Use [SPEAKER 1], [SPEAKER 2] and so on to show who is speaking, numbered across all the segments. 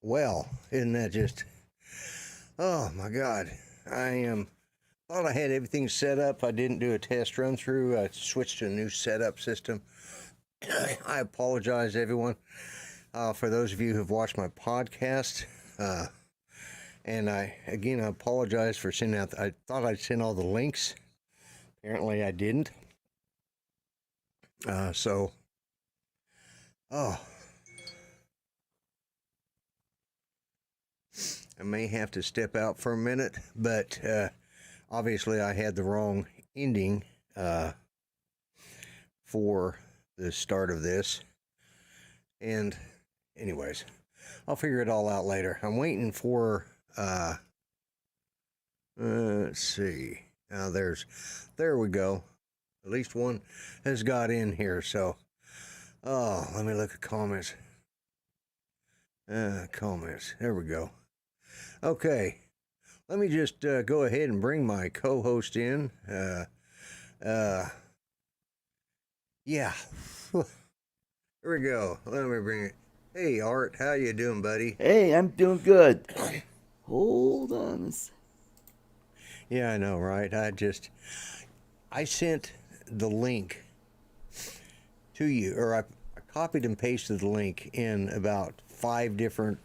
[SPEAKER 1] Well, isn't that just... Oh, my God. Thought I had everything set up. I didn't do a test run through. I switched to a new setup system. I apologize, everyone, for those of you who have watched my podcast. And I apologize for sending out... I thought I'd send all the links. Apparently, I didn't. I may have to step out for a minute, but obviously I had the wrong ending for the start of this. And anyways, I'll figure it all out later. I'm waiting for, let's see. There we go. At least one has got in here, so, let me look at comments. Comments, there we go. Okay, let me just go ahead and bring my co-host in. Yeah. Here we go. Let me bring it. Hey, Art, how you doing, buddy?
[SPEAKER 2] Hey, I'm doing good. Hold on a second.
[SPEAKER 1] Yeah, I know, right? I sent the link to you, or I copied and pasted the link in about 5 different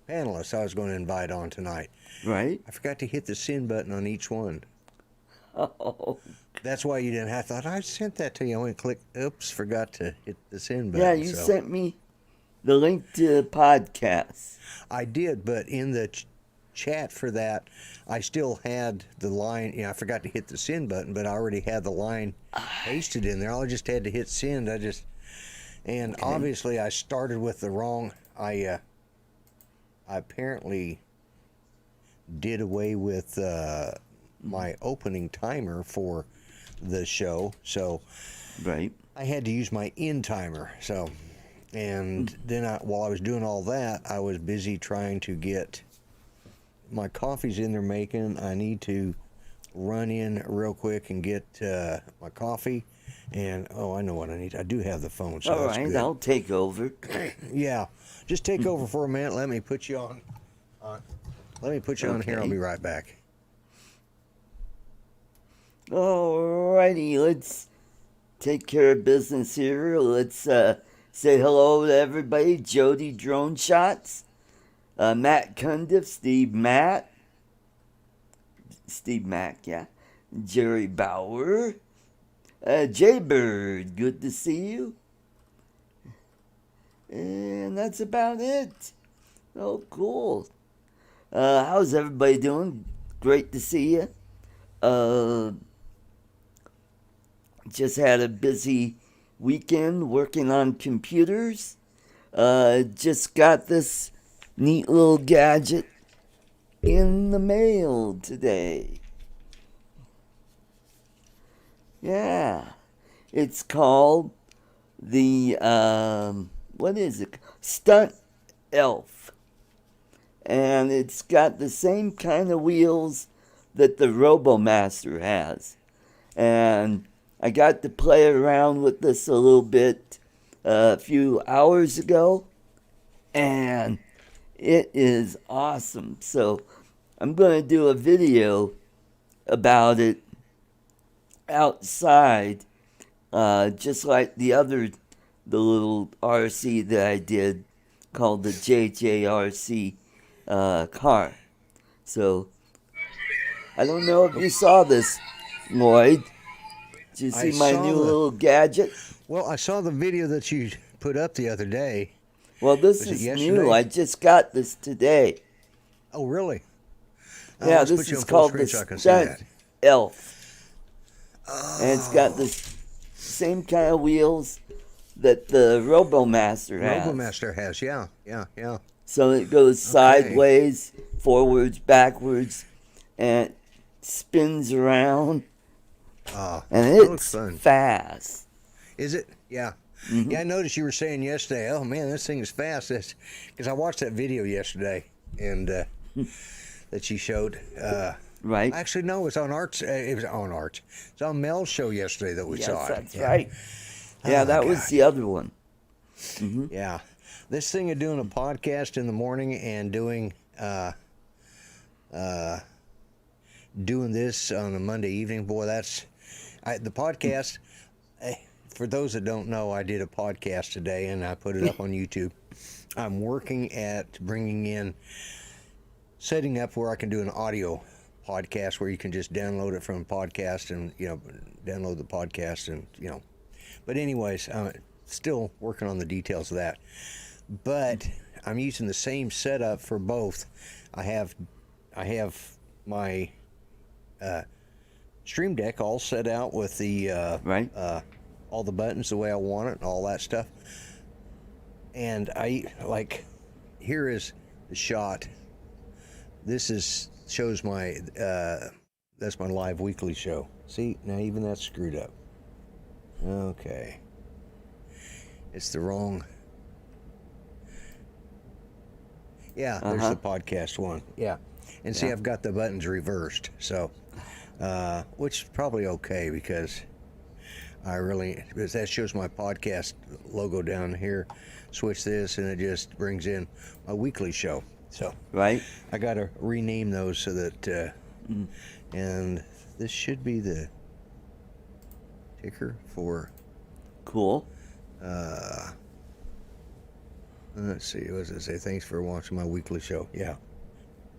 [SPEAKER 1] panelists I was going to invite on tonight.
[SPEAKER 2] Right.
[SPEAKER 1] I forgot to hit the send button on each one.
[SPEAKER 2] Oh.
[SPEAKER 1] That's why you didn't. I thought I sent that to you. I went click. Oops, forgot to hit the send button.
[SPEAKER 2] Yeah, you sent me the link to the podcast.
[SPEAKER 1] I did, but in the chat for that, I still had the line. I forgot to hit the send button, but I already had the line pasted in there. I just had to hit send. Obviously I started with the wrong. I apparently did away with my opening timer for the show, so
[SPEAKER 2] right.
[SPEAKER 1] I had to use my end timer. So, and then while I was doing all that, I was busy trying to get my coffees in there making. I need to run in real quick and get my coffee. And, I know what I need. I do have the phone, so
[SPEAKER 2] all
[SPEAKER 1] that's
[SPEAKER 2] right,
[SPEAKER 1] good.
[SPEAKER 2] I'll take over.
[SPEAKER 1] Yeah, just take over for a minute. Let me put you on. Let me put you on here. I'll be right back.
[SPEAKER 2] Alrighty, let's take care of business here. Let's say hello to everybody. Jody Drone Shots, Matt Cundiff, Steve Mack, yeah, Jerry Bauer, Jaybird, good to see you. And that's about it. Oh, cool. How's everybody doing? Great to see you. Just had a busy weekend working on computers. Just got this neat little gadget in the mail today. Yeah. It's called the, what is it? Stunt Elf. And it's got the same kind of wheels that the RoboMaster has. And I got to play around with this a little bit a few hours ago, and it is awesome. So I'm going to do a video about it outside, just like the little RC that I did called the JJRC car. So I don't know if you saw this, Lloyd. Did you see my new little gadget?
[SPEAKER 1] Well, I saw the video that you put up the other day.
[SPEAKER 2] Well, this is new. I just got this today.
[SPEAKER 1] Oh, really?
[SPEAKER 2] Yeah, this is called the Stunt Elf. Oh. And it's got the same kind of wheels that the RoboMaster has.
[SPEAKER 1] RoboMaster has, yeah.
[SPEAKER 2] So it goes sideways, forwards, backwards, and it spins around. And it's fast.
[SPEAKER 1] Is it? Yeah.
[SPEAKER 2] Mm-hmm.
[SPEAKER 1] Yeah, I noticed you were saying yesterday, oh man, this thing is fast. Because I watched that video yesterday and that you showed.
[SPEAKER 2] Right.
[SPEAKER 1] Actually, no, it was on Art's. It was on Mel's show yesterday that we saw it.
[SPEAKER 2] Yes, that's right. Yeah, that was the other one. Mm-hmm.
[SPEAKER 1] Yeah. This thing of doing a podcast in the morning and doing this on a Monday evening, boy, the podcast. For those that don't know, I did a podcast today and I put it up on YouTube. I'm working at setting up where I can do an audio podcast where you can just download it from a podcast and, download the podcast and, But anyways, I'm still working on the details of that. But I'm using the same setup for both. I have my Stream Deck all set out with the all the buttons the way I want it and all that stuff. And here is the shot. This shows my that's my live weekly show. See, now even that's screwed up. Okay. It's the wrong. Yeah, there's the podcast one. Yeah. And see, I've got the buttons reversed. So, which is probably okay because that shows my podcast logo down here. Switch this and it just brings in my weekly show. So
[SPEAKER 2] right,
[SPEAKER 1] I got to rename those so that, and this should be the ticker for.
[SPEAKER 2] Cool.
[SPEAKER 1] Let's see. What does it say? Thanks for watching my weekly show. Yeah,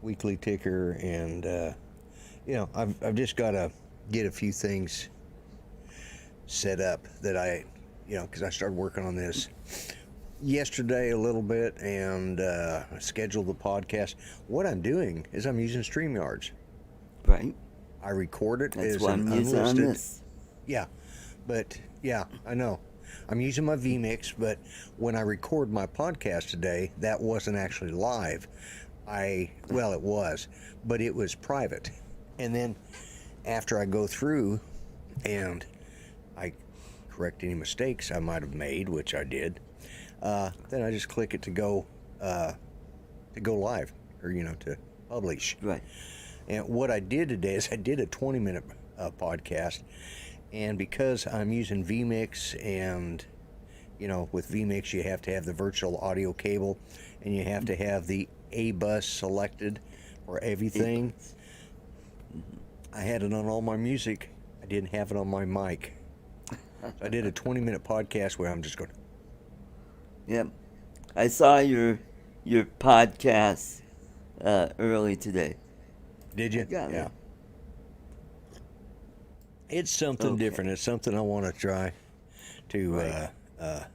[SPEAKER 1] weekly ticker, and I've just got to get a few things set up that because I started working on this yesterday a little bit and scheduled the podcast. What I'm doing is I'm using StreamYards.
[SPEAKER 2] Right.
[SPEAKER 1] I record it
[SPEAKER 2] That's
[SPEAKER 1] as
[SPEAKER 2] what
[SPEAKER 1] an
[SPEAKER 2] I'm using on
[SPEAKER 1] unlisted.
[SPEAKER 2] this.
[SPEAKER 1] Yeah, but I know. I'm using my vMix, but when I record my podcast today, that wasn't actually live. It was, but it was private. And then after I go through and I correct any mistakes I might have made, which I did, then I just click it to go live or to publish.
[SPEAKER 2] Right.
[SPEAKER 1] And what I did today is I did a 20-minute podcast, and because I'm using vMix, and with vMix you have to have the virtual audio cable, and you have to have the A bus selected for everything. I had it on all my music. I didn't have it on my mic. So I did a 20-minute podcast where I'm just going.
[SPEAKER 2] Yep. I saw your podcast early today.
[SPEAKER 1] Did you?
[SPEAKER 2] Got
[SPEAKER 1] yeah.
[SPEAKER 2] it.
[SPEAKER 1] It's something different. It's something I want to try to. And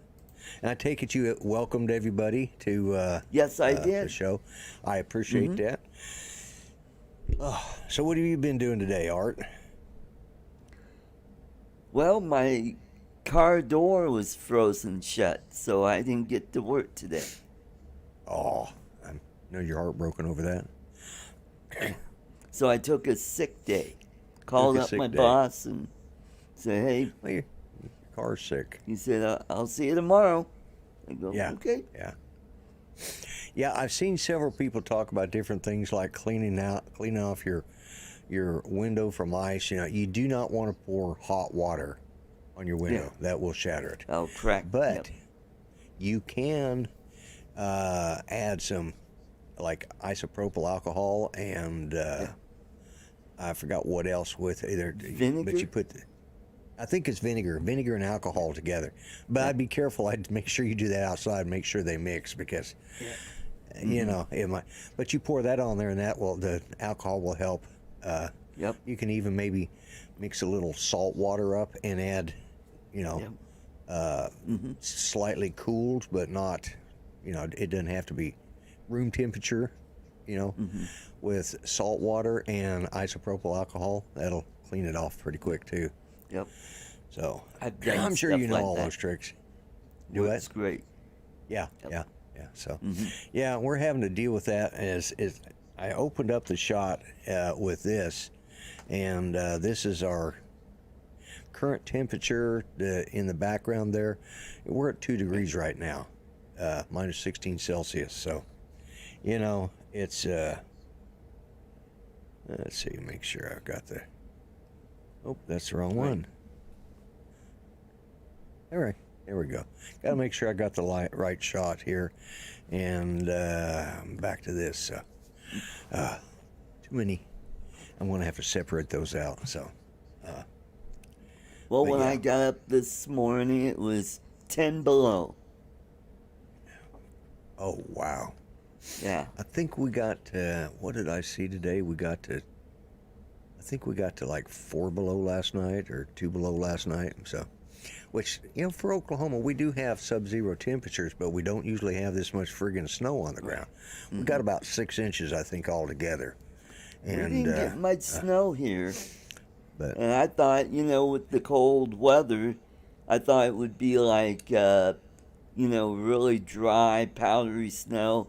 [SPEAKER 1] I take it you welcomed everybody to.
[SPEAKER 2] Yes, I did.
[SPEAKER 1] The show. I appreciate that. So what have you been doing today, Art?
[SPEAKER 2] Well, my car door was frozen shut, so I didn't get to work today.
[SPEAKER 1] Oh, I know you're heartbroken over that.
[SPEAKER 2] So I took a sick day. Called up my boss and said, hey.
[SPEAKER 1] Well, your car's sick.
[SPEAKER 2] He said, I'll see you tomorrow. I go, okay.
[SPEAKER 1] Yeah. Yeah, I've seen several people talk about different things like cleaning off your window from ice. You do not want to pour hot water on your window. Yeah. That will shatter it.
[SPEAKER 2] Oh, crack.
[SPEAKER 1] But you can add some like isopropyl alcohol and I forgot what else with either
[SPEAKER 2] vinegar.
[SPEAKER 1] But you put I think it's vinegar and alcohol together. But I'd be careful. I'd make sure you do that outside. Make sure they mix because it might. But you pour that on there, and the alcohol will help. You can even maybe mix a little salt water up and add, slightly cooled, but not, it doesn't have to be room temperature, with salt water and isopropyl alcohol. That'll clean it off pretty quick too.
[SPEAKER 2] Yep.
[SPEAKER 1] So
[SPEAKER 2] I'm
[SPEAKER 1] sure you know all those tricks. Do
[SPEAKER 2] That's great.
[SPEAKER 1] Yeah, yep. Yeah. So, we're having to deal with that as I opened up the shot with this, and this is our current temperature in the background there. We're at 2 degrees right now, minus 16 Celsius. So, it's, let's see, make sure I've got that's the wrong one. All right. There we go. Got to make sure I got the right shot here. And back to this. Too many. I'm going to have to separate those out. So.
[SPEAKER 2] Well,
[SPEAKER 1] But
[SPEAKER 2] when
[SPEAKER 1] yeah.
[SPEAKER 2] I got up this morning, it was 10 below.
[SPEAKER 1] Oh, wow.
[SPEAKER 2] Yeah.
[SPEAKER 1] I think we got, what did I see today? I think we got to like 4 below last night or 2 below last night. So, which, for Oklahoma, we do have sub-zero temperatures, but we don't usually have this much friggin' snow on the ground. We got about 6 inches, I think, altogether. And,
[SPEAKER 2] We didn't get much snow here.
[SPEAKER 1] but
[SPEAKER 2] And I thought, with the cold weather, I thought it would be like, really dry, powdery snow.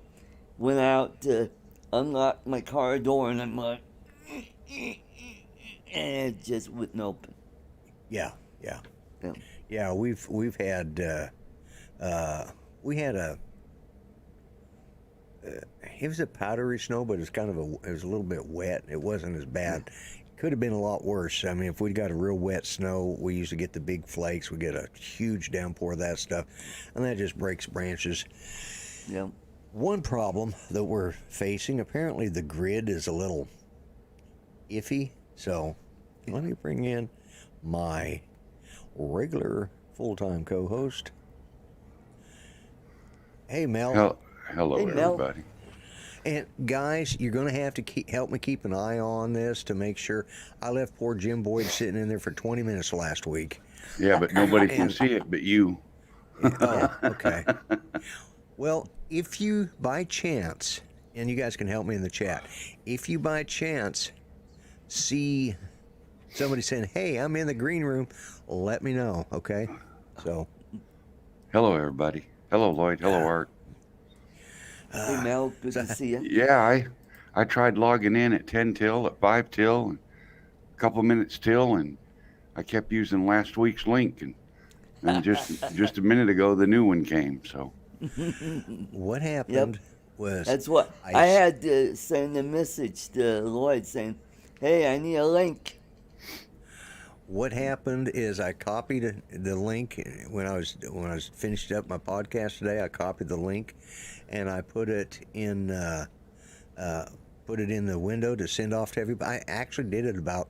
[SPEAKER 2] Went out to unlock my car door, and I'm like, and it just wouldn't open.
[SPEAKER 1] yeah.
[SPEAKER 2] Yeah.
[SPEAKER 1] Yeah, we've had we had it was a powdery snow, but it was a little bit wet. It wasn't as bad. It could have been a lot worse. I mean, if we'd got a real wet snow, we used to get the big flakes. We get a huge downpour of that stuff, and that just breaks branches.
[SPEAKER 2] Yeah.
[SPEAKER 1] One problem that we're facing, apparently the grid is a little iffy. So let me bring in my regular full-time co-host. Hey, Mel.
[SPEAKER 3] Hello,
[SPEAKER 2] Hey, Mel.
[SPEAKER 3] everybody.
[SPEAKER 1] And guys, you're going to have to help me keep an eye on this to make sure. I left poor Jim Boyd sitting in there for 20 minutes last week.
[SPEAKER 3] Yeah, but nobody can see it but you.
[SPEAKER 1] Oh, okay. Well, if you by chance, and you guys can help me in the chat, if you by chance see somebody saying, "Hey, I'm in the green room," let me know, okay? So,
[SPEAKER 3] Hello, everybody. Hello, Lloyd. Hello, Art.
[SPEAKER 2] Hey, Mel, good to see you.
[SPEAKER 3] Yeah, I tried logging in at 10 till, at 5 till, and a couple minutes till, and I kept using last week's link, and just a minute ago the new one came. So
[SPEAKER 1] what happened was
[SPEAKER 2] That's what I had to send a message to Lloyd saying, "Hey, I need a link."
[SPEAKER 1] what happened is I copied the link when I was finished up my podcast today. I copied the link, and I put it in the window to send off to everybody. I actually did it about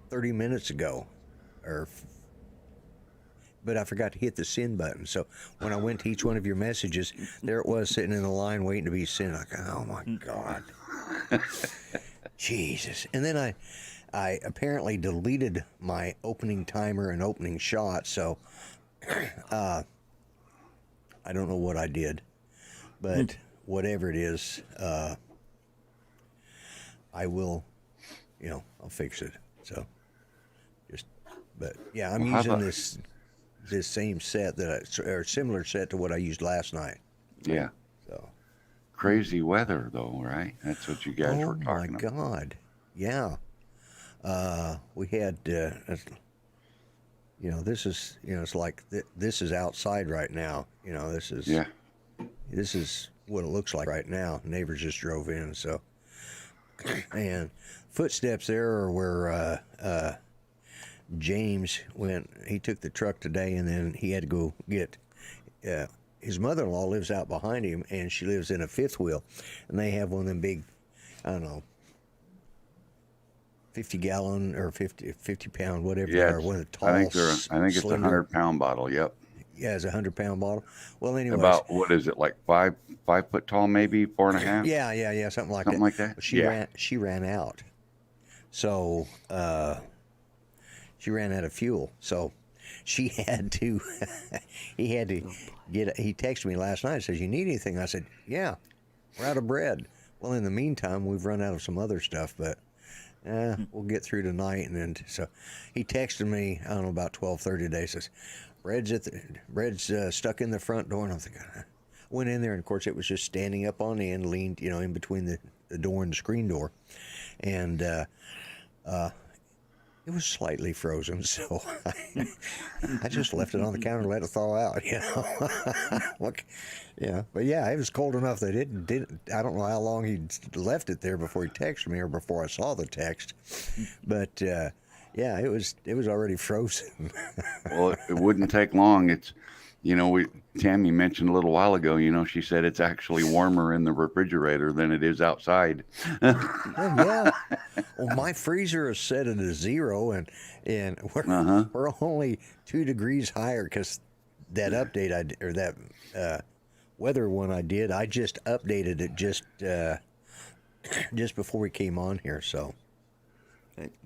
[SPEAKER 1] 30 minutes ago, but I forgot to hit the send button. So when I went to each one of your messages, there it was sitting in the line waiting to be sent. Like, oh my God, Jesus! And then I apparently deleted my opening timer and opening shot, so I don't know what I did, but whatever it is, I will, I'll fix it. So but yeah, I'm using this same set or similar set to what I used last night.
[SPEAKER 3] yeah,
[SPEAKER 1] So
[SPEAKER 3] crazy weather though, right? That's what you guys were
[SPEAKER 1] oh my
[SPEAKER 3] talking about.
[SPEAKER 1] God, yeah. We had, this is, it's like this is outside right now. This is what it looks like right now. Neighbors just drove in, so, and footsteps there are where James went. He took the truck today, and then he had to go get. His mother-in-law lives out behind him, and she lives in a fifth wheel, and they have one of them big, I don't know, 50-gallon or 50 pound, whatever they are, one of the tall,
[SPEAKER 3] I think it's a
[SPEAKER 1] slender,
[SPEAKER 3] 100-pound bottle. Yep.
[SPEAKER 1] Yeah, it's a 100-pound bottle. Well, anyways,
[SPEAKER 3] About what is it, like 5 foot tall, maybe 4.5?
[SPEAKER 1] Yeah, something like that.
[SPEAKER 3] Something like that.
[SPEAKER 1] She ran out, so she ran out of fuel. So she had to. He had to get. He texted me last night. Says, "You need anything?" I said, "Yeah, we're out of bread." Well, in the meantime, we've run out of some other stuff, but we'll get through tonight. And then so he texted me. I don't know, about 12:30 today. Says, "Bread's stuck in the front door." And I'm thinking, went in there, and of course it was just standing up on the end, leaned, in between the door and the screen door, and it was slightly frozen, so I just left it on the counter and let it thaw out, But yeah, it was cold enough that it didn't. I don't know how long he left it there before he texted me or before I saw the text, but yeah, it was already frozen.
[SPEAKER 3] Well, it wouldn't take long. Tammy mentioned a little while ago, she said it's actually warmer in the refrigerator than it is outside.
[SPEAKER 1] Oh, yeah. Well, my freezer is set at a 0, and
[SPEAKER 3] Uh-huh.
[SPEAKER 1] we're only 2 degrees higher because that update or that weather one I did, I just updated it just before we came on here. So,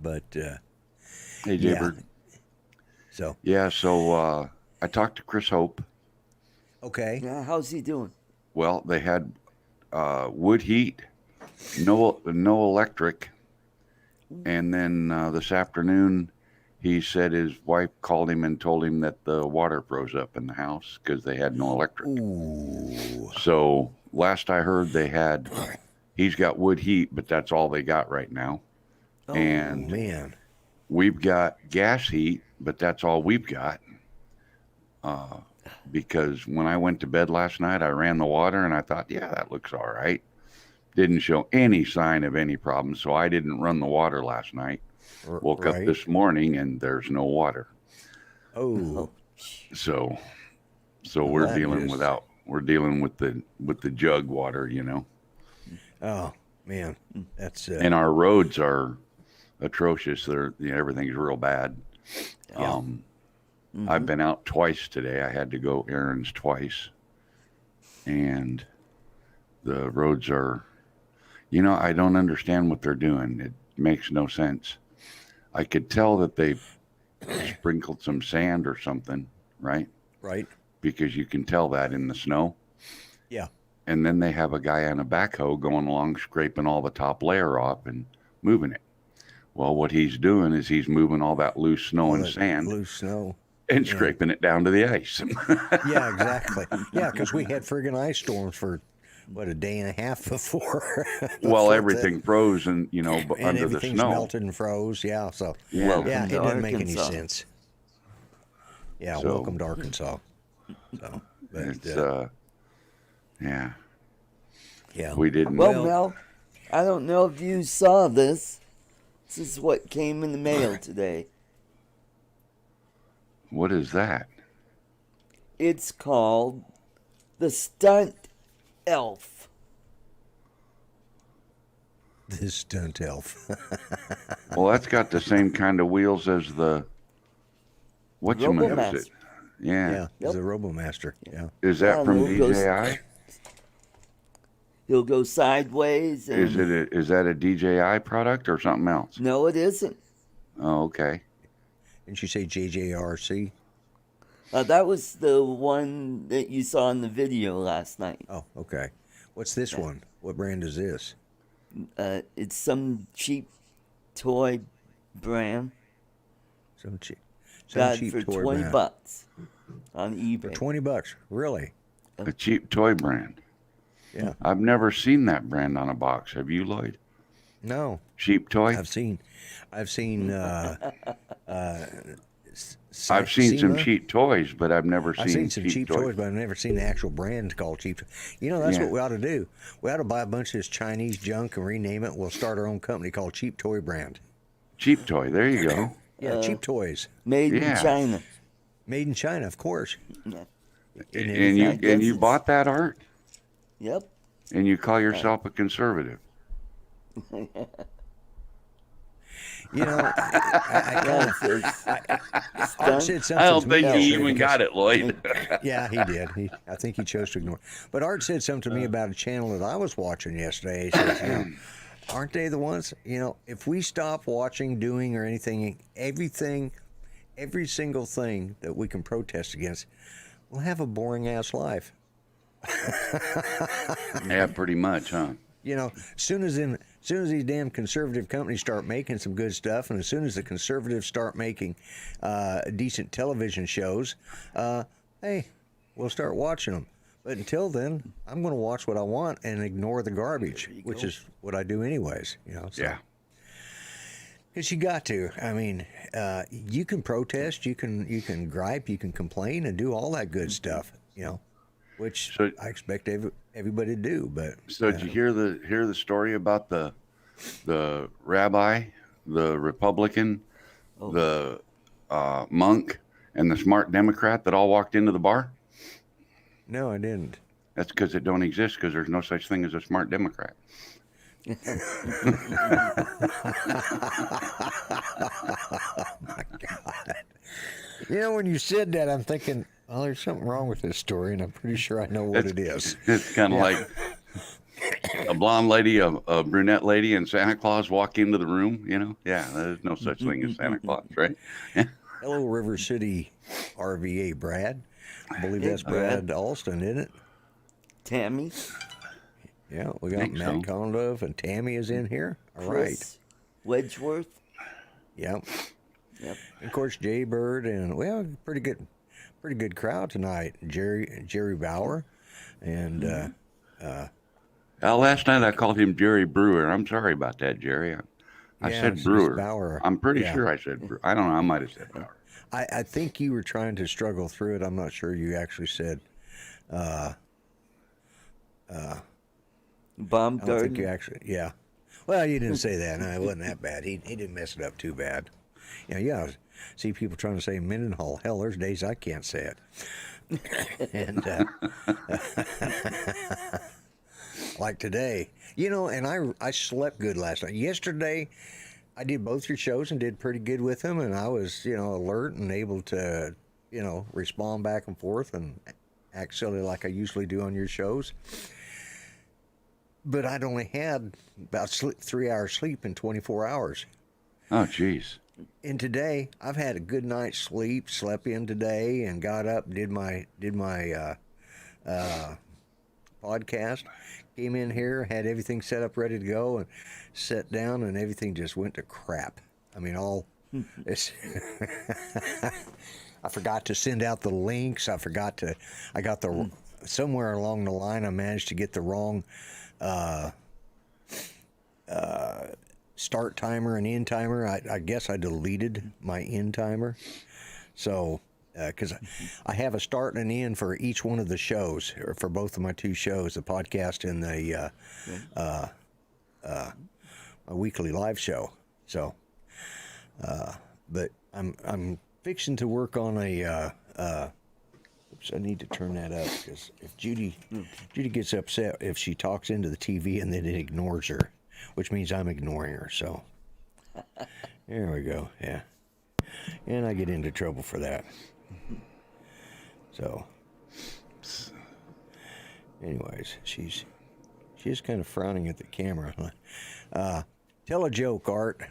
[SPEAKER 1] but
[SPEAKER 3] Hey,
[SPEAKER 1] yeah.
[SPEAKER 3] Jaybird.
[SPEAKER 1] So
[SPEAKER 3] Yeah, so I talked to Chris Hope.
[SPEAKER 1] okay.
[SPEAKER 2] Yeah, how's he doing?
[SPEAKER 3] Well, they had wood heat, no electric, and then this afternoon he said his wife called him and told him that the water froze up in the house because they had no electric.
[SPEAKER 1] Ooh.
[SPEAKER 3] So last I heard, he's got wood heat, but that's all they got right now.
[SPEAKER 2] Oh,
[SPEAKER 3] And
[SPEAKER 1] Man.
[SPEAKER 3] we've got gas heat, but that's all we've got. Because when I went to bed last night, I ran the water and I thought, yeah, that looks all right. Didn't show any sign of any problem, so I didn't run the water last night. Woke up
[SPEAKER 1] Right.
[SPEAKER 3] this morning and there's no water.
[SPEAKER 1] Oh.
[SPEAKER 3] So
[SPEAKER 1] Well,
[SPEAKER 3] we're
[SPEAKER 1] that
[SPEAKER 3] dealing
[SPEAKER 1] is-
[SPEAKER 3] we're dealing with the jug water,
[SPEAKER 1] Oh man, that's
[SPEAKER 3] And our roads are atrocious. Everything's real bad.
[SPEAKER 1] Yeah.
[SPEAKER 3] I've been out twice today. I had to go errands twice. And the roads are, I don't understand what they're doing. It makes no sense. I could tell that they sprinkled some sand or something, right?
[SPEAKER 1] right.
[SPEAKER 3] Because you can tell that in the snow.
[SPEAKER 1] Yeah.
[SPEAKER 3] And then they have a guy on a backhoe going along, scraping all the top layer off and moving it. Well, what he's doing is he's moving all that loose snow
[SPEAKER 1] All
[SPEAKER 3] and
[SPEAKER 1] that
[SPEAKER 3] sand
[SPEAKER 1] loose snow.
[SPEAKER 3] and scraping it down to the ice.
[SPEAKER 1] Yeah, exactly. Yeah, because we had friggin' ice storms for a day and a half before.
[SPEAKER 3] Well,
[SPEAKER 1] before
[SPEAKER 3] everything froze and,
[SPEAKER 1] and
[SPEAKER 3] under the
[SPEAKER 1] everything's
[SPEAKER 3] snow.
[SPEAKER 1] melted and froze. Yeah, so
[SPEAKER 3] Yeah.
[SPEAKER 2] Welcome
[SPEAKER 1] yeah, it
[SPEAKER 2] to
[SPEAKER 1] doesn't make any
[SPEAKER 2] Arkansas.
[SPEAKER 1] sense. Yeah,
[SPEAKER 3] So-
[SPEAKER 1] welcome to Arkansas. So, but
[SPEAKER 3] It's, yeah,
[SPEAKER 1] yeah,
[SPEAKER 3] we didn't.
[SPEAKER 2] Well, Mel, I don't know if you saw this. This is what came in the mail today.
[SPEAKER 3] What is that?
[SPEAKER 2] It's called the Stunt Elf.
[SPEAKER 1] this stunt elf.
[SPEAKER 3] Well, that's got the same kind of wheels as the, whatchamacallit?
[SPEAKER 2] Robomaster.
[SPEAKER 3] Yeah.
[SPEAKER 1] Yeah,
[SPEAKER 2] Yep.
[SPEAKER 1] he's a RoboMaster. Yeah.
[SPEAKER 3] Is that
[SPEAKER 2] Yeah,
[SPEAKER 3] from
[SPEAKER 2] there goes-
[SPEAKER 3] DJI?
[SPEAKER 2] He'll go sideways. And
[SPEAKER 3] Is that a DJI product or something else?
[SPEAKER 2] No, it isn't.
[SPEAKER 3] Oh, okay.
[SPEAKER 1] Didn't you say JJRC?
[SPEAKER 2] That was the one that you saw in the video last night.
[SPEAKER 1] Oh, okay. What's this one? What brand is this?
[SPEAKER 2] It's some cheap toy brand.
[SPEAKER 1] Some cheap
[SPEAKER 2] Got it for
[SPEAKER 1] toy
[SPEAKER 2] $20
[SPEAKER 1] brand.
[SPEAKER 2] on eBay.
[SPEAKER 1] For $20, really?
[SPEAKER 3] A cheap toy brand.
[SPEAKER 1] Yeah.
[SPEAKER 3] I've never seen that brand on a box. Have you, Lloyd?
[SPEAKER 1] No,
[SPEAKER 3] Cheap toy?
[SPEAKER 1] I've seen
[SPEAKER 3] I've seen some cheap toys, but I've never
[SPEAKER 1] I've seen some cheap
[SPEAKER 3] toys.
[SPEAKER 1] toys, but I've never seen the actual brand called cheap. That's
[SPEAKER 3] Yeah.
[SPEAKER 1] what we ought to do. We ought to buy a bunch of this Chinese junk and rename it. We'll start our own company called Cheap Toy Brand.
[SPEAKER 3] Cheap toy. There you go.
[SPEAKER 1] Yeah, cheap toys.
[SPEAKER 2] Made
[SPEAKER 3] Yeah.
[SPEAKER 2] in China.
[SPEAKER 1] Made in China, of course.
[SPEAKER 2] Yeah.
[SPEAKER 3] And
[SPEAKER 2] I guess
[SPEAKER 3] you
[SPEAKER 2] it's-
[SPEAKER 3] bought that art,
[SPEAKER 2] Yep.
[SPEAKER 3] and you call yourself a conservative.
[SPEAKER 2] Yeah, it says
[SPEAKER 1] Art
[SPEAKER 2] stunt.
[SPEAKER 1] said something
[SPEAKER 3] I don't
[SPEAKER 1] to me
[SPEAKER 3] think he
[SPEAKER 1] yesterday
[SPEAKER 3] even
[SPEAKER 1] because-
[SPEAKER 3] got it, Lloyd.
[SPEAKER 1] Yeah, he did. I think he chose to ignore. But Art said something to me about a channel that I was watching yesterday. He says, aren't they the ones? If we stop watching, doing, or anything, every single thing that we can protest against, we'll have a boring ass life.
[SPEAKER 3] Yeah, pretty much, huh?
[SPEAKER 1] As soon as these damn conservative companies start making some good stuff, and as soon as the conservatives start making decent television shows, hey, we'll start watching them. But until then, I'm going to watch what I want and ignore the garbage, which is what I do anyways. So.
[SPEAKER 3] Yeah.
[SPEAKER 1] Because you got to. I mean, you can protest, you can gripe, you can complain, and do all that good stuff. Which
[SPEAKER 3] So-
[SPEAKER 1] I expect everybody to do. But
[SPEAKER 3] So did you hear the story about the rabbi, the Republican, the monk, and the smart Democrat that all walked into the bar?
[SPEAKER 1] No, I didn't.
[SPEAKER 3] That's because it don't exist, because there's no such thing as a smart Democrat.
[SPEAKER 1] Oh my God. You know, when you said that, I'm thinking, oh, there's something wrong with this story, and I'm pretty sure I know what it is.
[SPEAKER 3] It's kind of like a blonde lady, a brunette lady, and Santa Claus walk into the room, you know? Yeah, there's no such thing as Santa Claus, right?
[SPEAKER 1] Hello, River City RVA, Brad. I believe
[SPEAKER 2] Hey,
[SPEAKER 1] that's
[SPEAKER 2] Brad.
[SPEAKER 1] Brad Alston, isn't it?
[SPEAKER 2] Tammy,
[SPEAKER 1] Yeah, we got
[SPEAKER 3] Think
[SPEAKER 1] Matt
[SPEAKER 3] so.
[SPEAKER 1] Condove and Tammy is in here. All right.
[SPEAKER 2] Chris Wedgeworth.
[SPEAKER 1] Yeah.
[SPEAKER 2] Yep.
[SPEAKER 1] And of course, Jay Bird and well, pretty good crowd tonight. Jerry Bauer, and
[SPEAKER 3] Last night I called him Jerry Brewer. I'm sorry about that, Jerry. I
[SPEAKER 1] yeah,
[SPEAKER 3] said
[SPEAKER 1] it's
[SPEAKER 3] Brewer.
[SPEAKER 1] Bauer.
[SPEAKER 3] I'm pretty
[SPEAKER 1] Yeah.
[SPEAKER 3] sure I said Brewer. I don't know. I might have said Bauer.
[SPEAKER 1] I think you were trying to struggle through it. I'm not sure you actually said.
[SPEAKER 2] Bomb
[SPEAKER 1] I don't think you
[SPEAKER 2] Garden.
[SPEAKER 1] actually. Yeah. Well, you didn't say that. No, it wasn't that bad. He didn't mess it up too bad. Yeah. See people trying to say Mendenhall. Hell, there's days I can't say it. And like today, you know, and I slept good last night. Yesterday, I did both your shows and did pretty good with them, and I was, you know, alert and able to, you know, respond back and forth and act silly like I usually do on your shows. But I'd only had about 3 hours sleep in 24 hours.
[SPEAKER 3] Oh, jeez.
[SPEAKER 1] And today, I've had a good night's sleep, slept in today, and got up, did my podcast, came in here, had everything set up, ready to go, and sat down, and everything just went to crap. I mean, all it's. I forgot to send out the links. I got the somewhere along the line, I managed to get the wrong start timer and end timer. I guess I deleted my end timer. So, because I have a start and an end for each one of the shows, or for both of my two shows, the podcast and the my weekly live show. So, but I'm fixing to work on a. Oops, I need to turn that up because if Judy gets upset if she talks into the TV and then it ignores her, which means I'm ignoring her. So there we go. Yeah, and I get into trouble for that. So, anyways, she's kind of frowning at the camera. Tell a joke, Art.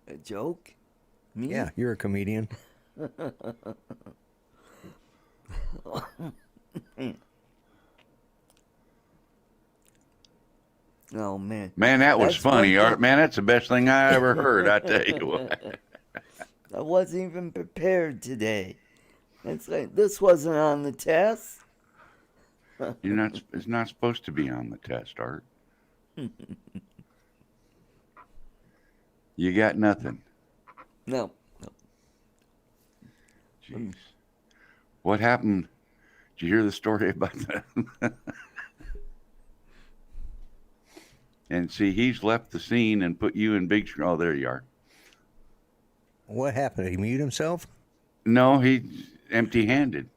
[SPEAKER 2] A joke? Me?
[SPEAKER 1] Yeah, you're a comedian.
[SPEAKER 2] Oh man.
[SPEAKER 3] Man, that was
[SPEAKER 2] That's
[SPEAKER 3] funny,
[SPEAKER 2] one
[SPEAKER 3] Art. Man, that's the best thing I ever heard. I tell you what.
[SPEAKER 2] I wasn't even prepared today. It's like this wasn't on the test.
[SPEAKER 3] You're not. It's not supposed to be on the test, Art. You got nothing.
[SPEAKER 2] No.
[SPEAKER 3] Jeez. What happened? Did you hear the story about that? And see, he's left the scene and put you in big. Oh, there you are.
[SPEAKER 1] What happened? Did he mute himself?
[SPEAKER 3] No, he's empty-handed.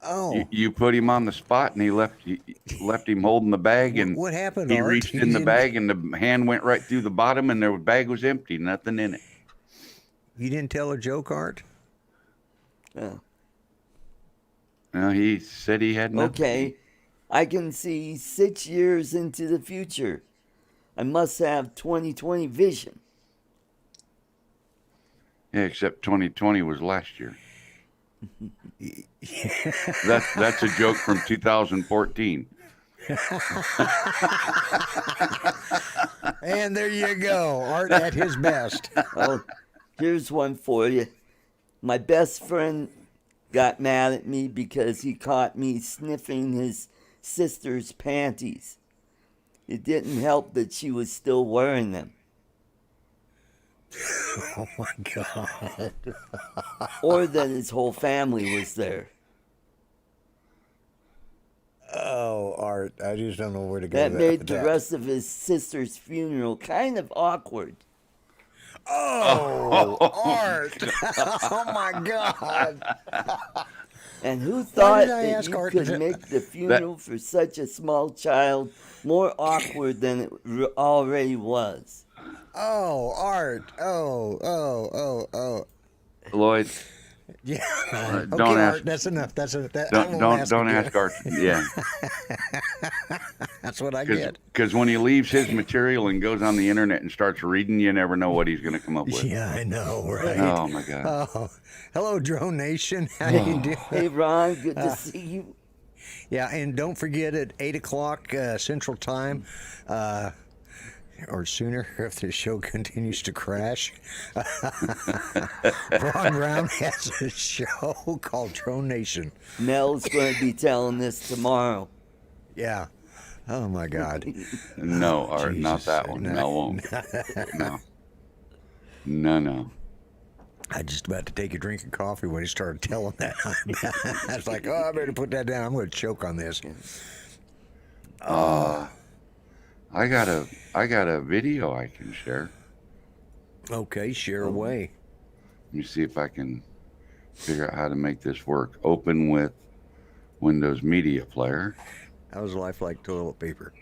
[SPEAKER 1] Oh,
[SPEAKER 3] You put him on the spot, and he left him holding the bag, and
[SPEAKER 1] what happened?
[SPEAKER 3] he
[SPEAKER 1] Art?
[SPEAKER 3] reached in the bag, and the hand went right through the bottom, and the bag was empty, nothing in it.
[SPEAKER 1] You didn't tell a joke, Art?
[SPEAKER 2] Oh.
[SPEAKER 3] No, he said he had nothing.
[SPEAKER 2] Okay. I can see 6 years into the future. I must have 20/20 vision.
[SPEAKER 3] Yeah, except 2020 was last year. That's a joke from 2014.
[SPEAKER 1] And there you go, Art at his best.
[SPEAKER 2] Oh, here's one for you. My best friend got mad at me because he caught me sniffing his sister's panties. It didn't help that she was still wearing them.
[SPEAKER 1] Oh my God.
[SPEAKER 2] Or that his whole family was there.
[SPEAKER 1] Oh, Art, I just don't know where to go.
[SPEAKER 2] That
[SPEAKER 1] with
[SPEAKER 2] made the
[SPEAKER 1] that.
[SPEAKER 2] rest of his sister's funeral kind of awkward.
[SPEAKER 1] Oh, Art. Oh my God.
[SPEAKER 2] And who
[SPEAKER 1] Why
[SPEAKER 2] thought
[SPEAKER 1] did I
[SPEAKER 2] that
[SPEAKER 1] ask
[SPEAKER 2] you
[SPEAKER 1] Art
[SPEAKER 2] could
[SPEAKER 1] to-
[SPEAKER 2] make the funeral for such a small child more awkward than it already was?
[SPEAKER 1] Oh, Art. Oh.
[SPEAKER 3] Lloyd,
[SPEAKER 1] Yeah.
[SPEAKER 3] don't
[SPEAKER 1] Okay,
[SPEAKER 3] ask.
[SPEAKER 1] Art. That's enough. I
[SPEAKER 3] Don't
[SPEAKER 1] won't ask
[SPEAKER 3] don't
[SPEAKER 1] again.
[SPEAKER 3] ask Art. Yeah,
[SPEAKER 1] That's what I get.
[SPEAKER 3] because when he leaves his material and goes on the internet and starts reading, you never know what he's going to come up with.
[SPEAKER 1] Yeah, I know, right?
[SPEAKER 3] Oh my God.
[SPEAKER 1] Oh, hello, Drone Nation. How you doing?
[SPEAKER 2] Hey, Ron, good to see you.
[SPEAKER 1] Yeah, and don't forget at 8 o'clock Central Time, or sooner if the show continues to crash. Ron Brown has a show called Drone Nation.
[SPEAKER 2] Mel's going to be telling this tomorrow.
[SPEAKER 1] Yeah. Oh my God.
[SPEAKER 3] No, Art, not
[SPEAKER 1] Jesus.
[SPEAKER 3] that one.
[SPEAKER 1] No.
[SPEAKER 3] No, won't. No.
[SPEAKER 1] I was just about to take a drink of coffee when he started telling that. I was like, oh, I better put that down. I'm going to choke on this.
[SPEAKER 3] I got a video I can share.
[SPEAKER 1] Okay, share away.
[SPEAKER 3] Let me see if I can figure out how to make this work. Open with Windows Media Player.
[SPEAKER 1] How's life like toilet paper?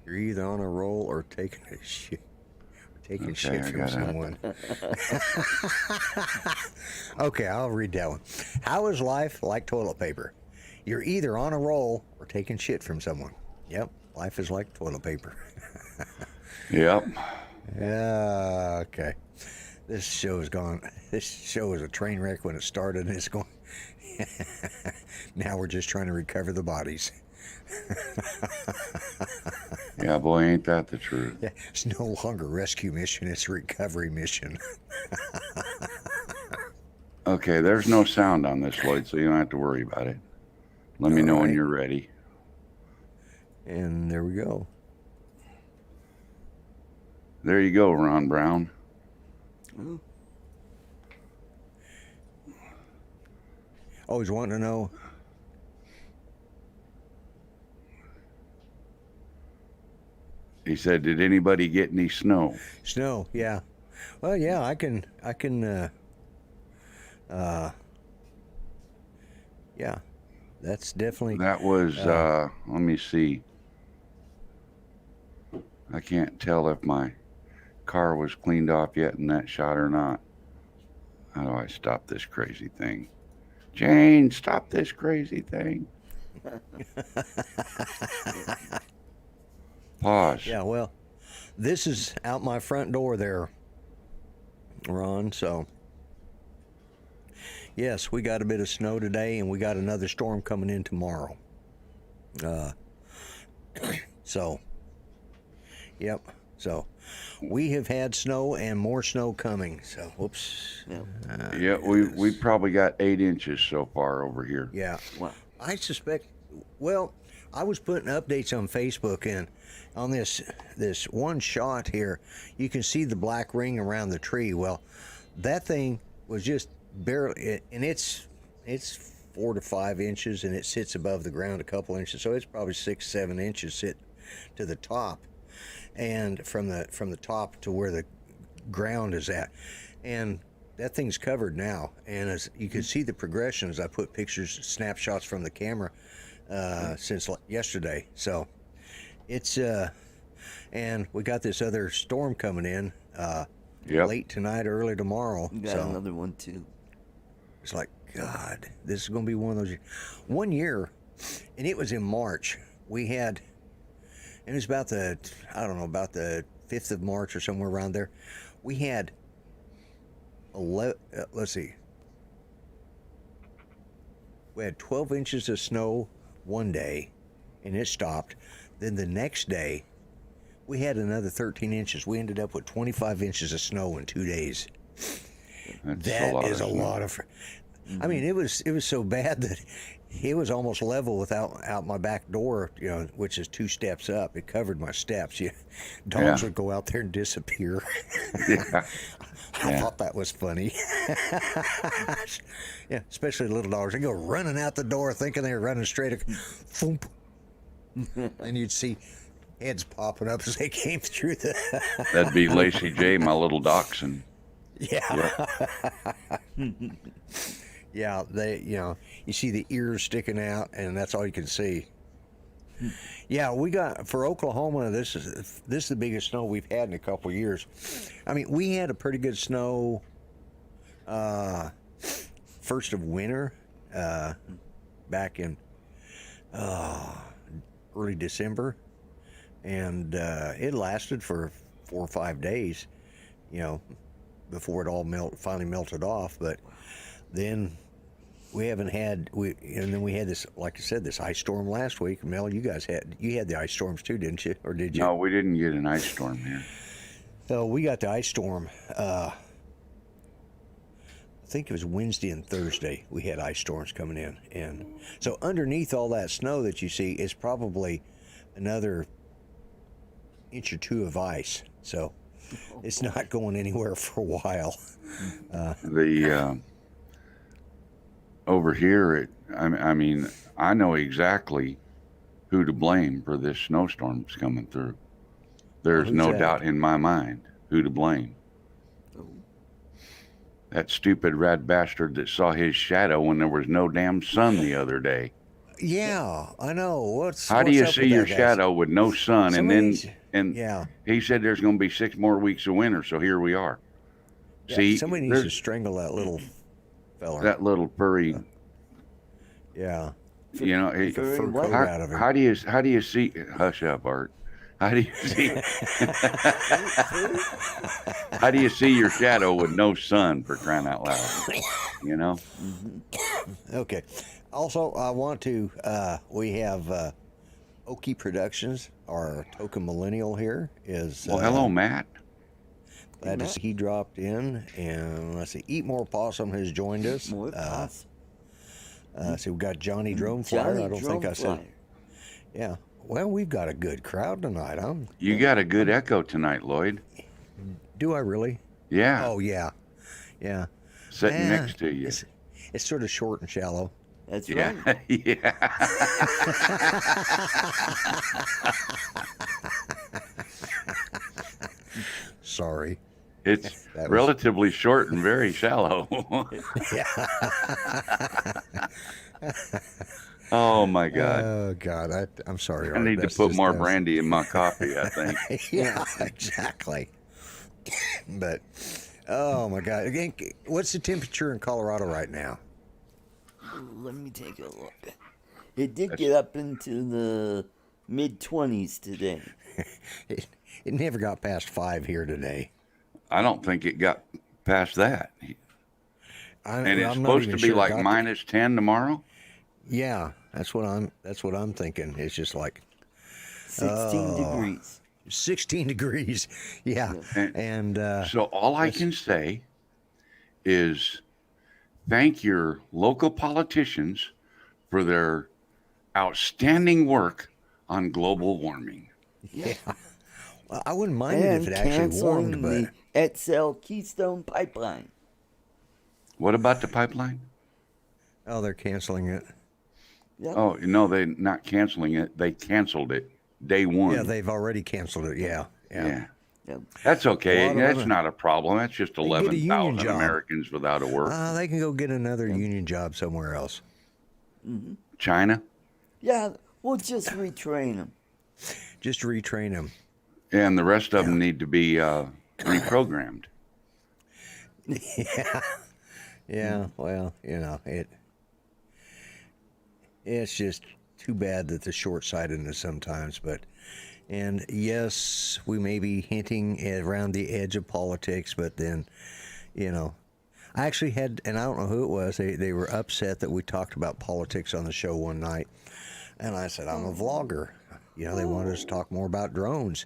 [SPEAKER 1] You're either on a roll or taking a shit. Taking
[SPEAKER 3] Okay,
[SPEAKER 1] shit
[SPEAKER 3] I
[SPEAKER 1] from
[SPEAKER 3] got it.
[SPEAKER 1] someone. Okay, I'll read that one. How is life like toilet paper? You're either on a roll or taking shit from someone. Yep, life is like toilet paper.
[SPEAKER 3] Yep.
[SPEAKER 1] Yeah, okay. This show is gone. This show was a train wreck when it started, and it's going. Now we're just trying to recover the bodies.
[SPEAKER 3] Yeah, boy, ain't that the truth.
[SPEAKER 1] Yeah, it's no longer a rescue mission, it's a recovery mission.
[SPEAKER 3] Okay, there's no sound on this, Lloyd, so you don't have to worry about it. Let me know when
[SPEAKER 1] Alright.
[SPEAKER 3] you're ready.
[SPEAKER 1] And there we go.
[SPEAKER 3] There you go, Ron Brown.
[SPEAKER 1] Always wanting to know.
[SPEAKER 3] He said, "Did anybody get any snow?"
[SPEAKER 1] Snow, yeah. Well, yeah, I can, yeah, that's definitely,
[SPEAKER 3] That was, let me see. I can't tell if my car was cleaned off yet in that shot or not. How do I stop this crazy thing? Jane, stop this crazy thing. Pause.
[SPEAKER 1] yeah, well, this is out my front door there, Ron, so. Yes, we got a bit of snow today, and we got another storm coming in tomorrow. So, yep. So, we have had snow and more snow coming. So, whoops.
[SPEAKER 3] Yeah, we probably got 8 inches so far over here.
[SPEAKER 1] Yeah.
[SPEAKER 2] Wow.
[SPEAKER 1] I suspect. Well, I was putting updates on Facebook, and on this one shot here, you can see the black ring around the tree. Well, that thing was just barely, and it's 4 to 5 inches, and it sits above the ground a couple inches, so it's probably 6-7 inches sit to the top, and from the top to where the ground is at, and that thing's covered now. And as you can see the progression as I put pictures, snapshots from the camera since yesterday. So it's and we got this other storm coming in
[SPEAKER 3] Yep.
[SPEAKER 1] late tonight, early tomorrow.
[SPEAKER 2] We got
[SPEAKER 1] So
[SPEAKER 2] another one, too.
[SPEAKER 1] it's like, God, this is going to be one of those. One year, and it was in March. We had, it was about the 5th of March or somewhere around there. We had 11, let's see. We had 12 inches of snow one day, and it stopped. Then the next day, we had another 13 inches. We ended up with 25 inches of snow in 2 days.
[SPEAKER 3] That's
[SPEAKER 1] That is a
[SPEAKER 3] snow.
[SPEAKER 1] lot of. I mean, it was so bad that it was almost level without out my back door, which is 2 steps up. It covered my steps. Dogs
[SPEAKER 3] Yeah.
[SPEAKER 1] would go out there and disappear.
[SPEAKER 3] Yeah.
[SPEAKER 1] I thought that was funny. Yeah, especially little dogs. They go running out the door thinking they're running straight. Thump. And you'd see heads popping up as they came through the.
[SPEAKER 3] That'd be Lacey J, my little dachshund.
[SPEAKER 1] Yeah. Yeah, you see the ears sticking out, and that's all you can see. Yeah, we got for Oklahoma. This is the biggest snow we've had in a couple of years. I mean, we had a pretty good snow first of winter back in early December, and it lasted for 4 or 5 days, before it all finally melted off. But then we haven't had and then we had this, like I said, this ice storm last week. Mel, you had the ice storms too, didn't you? Or did you?
[SPEAKER 3] No, we didn't get an ice storm here.
[SPEAKER 1] So we got the ice storm. I think it was Wednesday and Thursday we had ice storms coming in, and so underneath all that snow that you see is probably another inch or two of ice. So it's not going anywhere for a while.
[SPEAKER 3] Over here, I mean, I know exactly who to blame for this snowstorm that's coming through. There's no doubt in my mind who to blame. That stupid rat bastard that saw his shadow when there was no damn sun the other day.
[SPEAKER 1] Yeah, I know.
[SPEAKER 3] How do you
[SPEAKER 1] up
[SPEAKER 3] see
[SPEAKER 1] with
[SPEAKER 3] your
[SPEAKER 1] that, guys?
[SPEAKER 3] shadow with no sun?
[SPEAKER 1] Yeah.
[SPEAKER 3] He said there's going to be 6 more weeks of winter, so here we are.
[SPEAKER 1] Yeah,
[SPEAKER 3] See,
[SPEAKER 1] somebody needs to strangle that little fella.
[SPEAKER 3] that little furry.
[SPEAKER 1] Yeah.
[SPEAKER 3] You know,
[SPEAKER 1] Fur coat out of him.
[SPEAKER 3] how do you see? Hush up, Art. How do you see? How do you see your shadow with no sun, for crying out loud? You know.
[SPEAKER 1] Okay. Also, I want to. We have Okie Productions. Our token millennial here is.
[SPEAKER 3] Well, hello, Matt.
[SPEAKER 1] Glad to see he dropped in, and let's see. Eat More Possum has joined us.
[SPEAKER 2] More possum.
[SPEAKER 1] So we've got Johnny Drone Flyer. I don't think I said.
[SPEAKER 2] Flyer.
[SPEAKER 1] Yeah. Well, we've got a good crowd tonight, huh?
[SPEAKER 3] You got a good echo tonight, Lloyd.
[SPEAKER 1] Do I really?
[SPEAKER 3] Yeah.
[SPEAKER 1] Oh, yeah. Yeah.
[SPEAKER 3] Sitting next to you.
[SPEAKER 1] It's sort of short and shallow.
[SPEAKER 2] That's
[SPEAKER 3] Yeah.
[SPEAKER 2] right.
[SPEAKER 3] Yeah.
[SPEAKER 1] Sorry.
[SPEAKER 3] It's
[SPEAKER 1] That was-
[SPEAKER 3] relatively short and very shallow. Oh my God.
[SPEAKER 1] Oh, God. I'm sorry.
[SPEAKER 3] I
[SPEAKER 1] Art.
[SPEAKER 3] need to
[SPEAKER 1] That's
[SPEAKER 3] put
[SPEAKER 1] just-
[SPEAKER 3] more
[SPEAKER 1] that's-
[SPEAKER 3] brandy in my coffee, I think.
[SPEAKER 1] Yeah, exactly. But, oh, my God. Again, what's the temperature in Colorado right now?
[SPEAKER 2] Let me take a look. It did get up into the mid-20s today.
[SPEAKER 1] It never got past 5 here today.
[SPEAKER 3] I don't think it got past that. And it's
[SPEAKER 1] I'm not
[SPEAKER 3] supposed
[SPEAKER 1] even
[SPEAKER 3] to be
[SPEAKER 1] sure it
[SPEAKER 3] like
[SPEAKER 1] got
[SPEAKER 3] minus 10 tomorrow?
[SPEAKER 1] Yeah, that's what I'm thinking. It's just like
[SPEAKER 2] 16 degrees.
[SPEAKER 1] 16 degrees. Yeah. And
[SPEAKER 3] So all I can say is thank your local politicians for their outstanding work on global warming.
[SPEAKER 1] yeah. Well, I wouldn't mind it
[SPEAKER 2] And
[SPEAKER 1] if it actually
[SPEAKER 2] canceling
[SPEAKER 1] warmed, but
[SPEAKER 2] the Etzel Keystone Pipeline.
[SPEAKER 3] What about the pipeline?
[SPEAKER 1] oh, they're canceling it.
[SPEAKER 2] Yep.
[SPEAKER 3] Oh, no, they're not canceling it. They canceled it day one.
[SPEAKER 1] Yeah, they've already canceled it. Yeah.
[SPEAKER 3] Yeah.
[SPEAKER 2] Yep.
[SPEAKER 3] That's
[SPEAKER 1] A
[SPEAKER 3] okay.
[SPEAKER 1] lot of
[SPEAKER 3] That's
[SPEAKER 1] other-
[SPEAKER 3] not a problem. That's just
[SPEAKER 1] get a union
[SPEAKER 3] 11,000
[SPEAKER 1] job.
[SPEAKER 3] Americans without a work.
[SPEAKER 1] They can go get another union job somewhere else.
[SPEAKER 3] China?
[SPEAKER 2] Yeah, we'll just retrain them.
[SPEAKER 1] Just retrain them.
[SPEAKER 3] And the rest of them need to be reprogrammed.
[SPEAKER 1] Yeah. Yeah. Well, it's just too bad that the short-sightedness sometimes, and yes, we may be hinting around the edge of politics, but then, I actually had, and I don't know who it was, they were upset that we talked about politics on the show one night, and I said, I'm a vlogger. They wanted us to talk more about drones.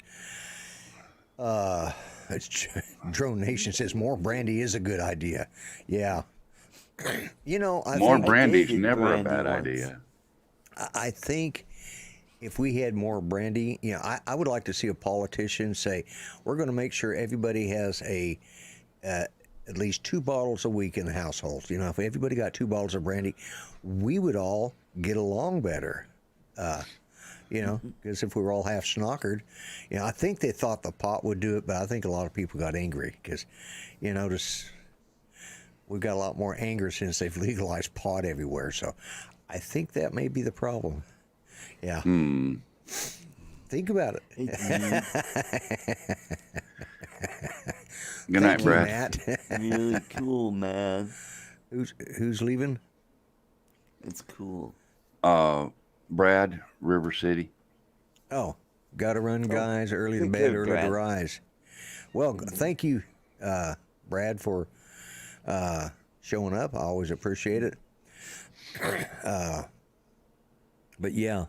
[SPEAKER 1] Drone Nation says more brandy is a good idea. Yeah. I
[SPEAKER 3] More
[SPEAKER 1] think,
[SPEAKER 3] brandy's
[SPEAKER 2] dated
[SPEAKER 3] never a
[SPEAKER 2] brandy
[SPEAKER 3] bad
[SPEAKER 2] once.
[SPEAKER 3] idea.
[SPEAKER 1] I think if we had more brandy, I would like to see a politician say, we're going to make sure everybody has at least 2 bottles a week in the household. If everybody got 2 bottles of brandy, we would all get along better. Because if we were all half snockered, I think they thought the pot would do it, but I think a lot of people got angry because, we've got a lot more anger since they've legalized pot everywhere. So I think that may be the problem. Yeah. Think about it.
[SPEAKER 3] Good night,
[SPEAKER 1] Thank you,
[SPEAKER 3] Brad.
[SPEAKER 1] Matt.
[SPEAKER 2] Really cool, man.
[SPEAKER 1] Who's leaving?
[SPEAKER 2] It's cool.
[SPEAKER 3] Brad, River City.
[SPEAKER 1] Oh, gotta run, guys. Early to
[SPEAKER 2] Good,
[SPEAKER 1] bed, early
[SPEAKER 2] Brad.
[SPEAKER 1] to rise. Well, thank you, Brad, for showing up. I always appreciate it. But yeah,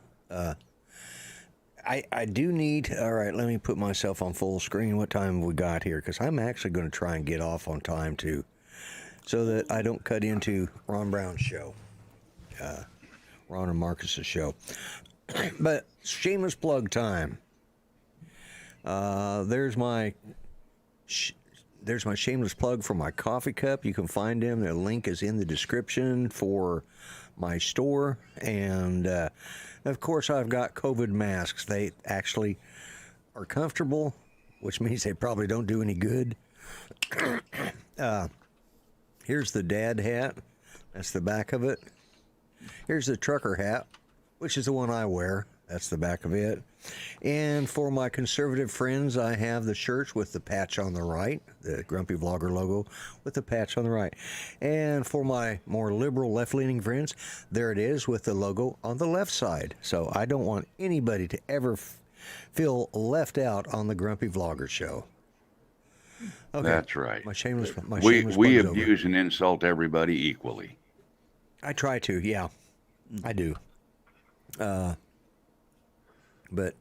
[SPEAKER 1] I do need. All right, let me put myself on full screen. What time have we got here? Because I'm actually going to try and get off on time too, so that I don't cut into Ron Brown's show, Ron and Marcus's show. But shameless plug time. There's my shameless plug for my coffee cup. You can find them. The link is in the description for my store. And of course, I've got COVID masks. They actually are comfortable, which means they probably don't do any good. Here's the dad hat. That's the back of it. Here's the trucker hat, which is the one I wear. That's the back of it. And for my conservative friends, I have the shirts with the patch on the right, the Grumpy Vlogger logo with the patch on the right. And for my more liberal left-leaning friends, there it is with the logo on the left side. So I don't want anybody to ever feel left out on the Grumpy Vlogger show. Okay.
[SPEAKER 3] That's right.
[SPEAKER 1] My shameless
[SPEAKER 3] We
[SPEAKER 1] plug's over.
[SPEAKER 3] abuse and insult everybody equally.
[SPEAKER 1] I try to, yeah. I do. But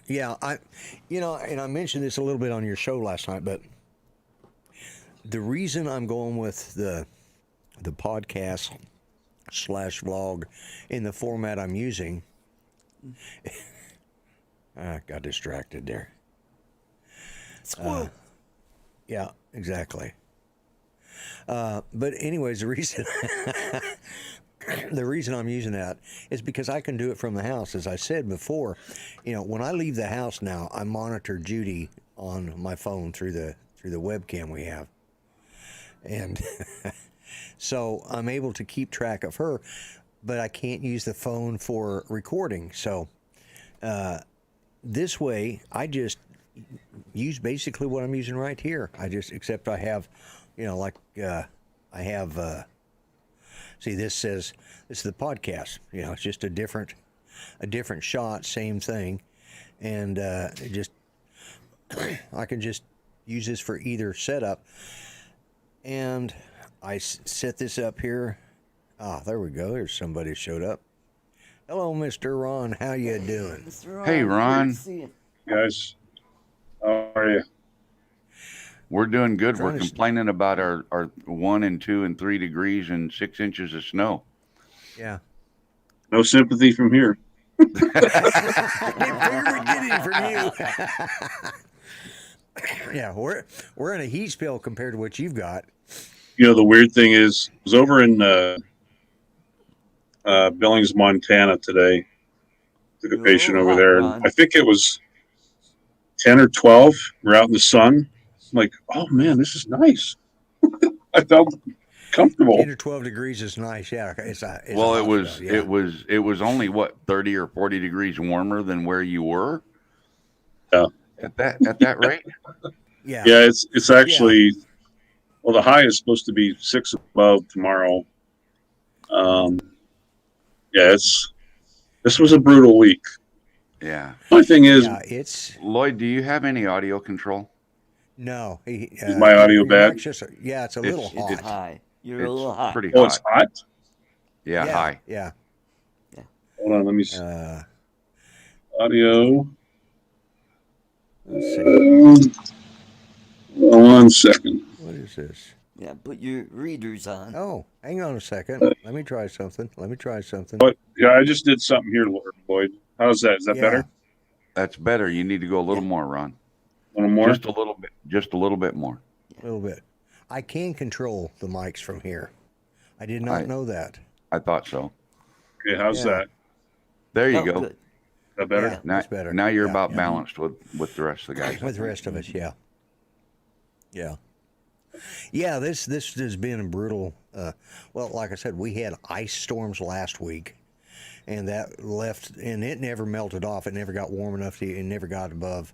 [SPEAKER 1] yeah, and I mentioned this a little bit on your show last night, but the reason I'm going with the podcast / vlog in the format I'm using, I got distracted there.
[SPEAKER 2] Squirrel.
[SPEAKER 1] Yeah, exactly. But anyways, the reason I'm using that is because I can do it from the house. As I said before, when I leave the house now, I monitor Judy on my phone through the webcam we have. And so I'm able to keep track of her, but I can't use the phone for recording. So this way, I just use basically what I'm using right here. Except I have, see, this says this is the podcast. It's just a different shot, same thing, and I can just use this for either setup. And I set this up here. There we go. There's somebody showed up. Hello, Mr. Ron. How you doing?
[SPEAKER 2] Mr.
[SPEAKER 3] Hey, Ron.
[SPEAKER 2] good to see you.
[SPEAKER 4] Guys, how are you?
[SPEAKER 3] We're doing good. We're
[SPEAKER 1] Trying to-
[SPEAKER 3] complaining about our 1 and 2 and 3 degrees and 6 inches of snow.
[SPEAKER 1] Yeah.
[SPEAKER 4] No sympathy from here.
[SPEAKER 1] Didn't figure we'd get any from you. Yeah, we're in a heat spell compared to what you've got.
[SPEAKER 4] The weird thing is, I was over in Billings, Montana today. Took a patient over there, and I think it was 10 or 12. We're out in the sun. I'm like, oh man, this is nice. I felt comfortable.
[SPEAKER 1] 10 or 12 degrees is nice. Yeah, it's
[SPEAKER 3] Well,
[SPEAKER 1] hot
[SPEAKER 3] it was
[SPEAKER 1] stuff, yeah.
[SPEAKER 3] it was only what 30 or 40 degrees warmer than where you were.
[SPEAKER 4] Yeah.
[SPEAKER 3] At that rate.
[SPEAKER 1] Yeah.
[SPEAKER 4] Yeah, it's actually well, the high is supposed to be 6 above tomorrow. This was a brutal week.
[SPEAKER 3] Yeah.
[SPEAKER 4] My thing is,
[SPEAKER 1] Yeah, it's
[SPEAKER 3] Lloyd, do you have any audio control?
[SPEAKER 1] no.
[SPEAKER 4] Is my audio
[SPEAKER 1] your
[SPEAKER 4] bad?
[SPEAKER 1] mic's just, it's a little hot.
[SPEAKER 3] it's
[SPEAKER 2] Hi. You're a
[SPEAKER 3] It's
[SPEAKER 2] little hot.
[SPEAKER 3] pretty
[SPEAKER 4] oh,
[SPEAKER 3] hot.
[SPEAKER 4] it's hot.
[SPEAKER 3] Yeah, high.
[SPEAKER 1] Yeah.
[SPEAKER 4] Hold on, let me see.
[SPEAKER 1] Uh,
[SPEAKER 4] Audio.
[SPEAKER 1] let's see.
[SPEAKER 4] 1 second.
[SPEAKER 1] What is this?
[SPEAKER 2] Yeah, put your readers on.
[SPEAKER 1] Oh, hang on a second. Let me try something.
[SPEAKER 4] But yeah, I just did something here, Lloyd. How's that? Is that
[SPEAKER 1] Yeah.
[SPEAKER 4] better?
[SPEAKER 3] That's better. You need to go a little more, Ron.
[SPEAKER 4] A little more?
[SPEAKER 3] Just a little bit. Just a little bit more.
[SPEAKER 1] A little bit. I can control the mics from here. I did not know that.
[SPEAKER 3] I thought so.
[SPEAKER 4] Okay, how's
[SPEAKER 1] Yeah.
[SPEAKER 4] that? Is
[SPEAKER 3] There you
[SPEAKER 2] Oh,
[SPEAKER 3] go.
[SPEAKER 2] good.
[SPEAKER 4] that better?
[SPEAKER 1] Yeah,
[SPEAKER 3] Now,
[SPEAKER 1] that's better.
[SPEAKER 3] now you're
[SPEAKER 1] Yeah,
[SPEAKER 3] about
[SPEAKER 1] yeah.
[SPEAKER 3] balanced with the rest of the guys.
[SPEAKER 1] With the rest of us, yeah. Yeah. Yeah, this has been a brutal. Well, like I said, we had ice storms last week, and that left, and it never melted off. It never got warm enough it never got above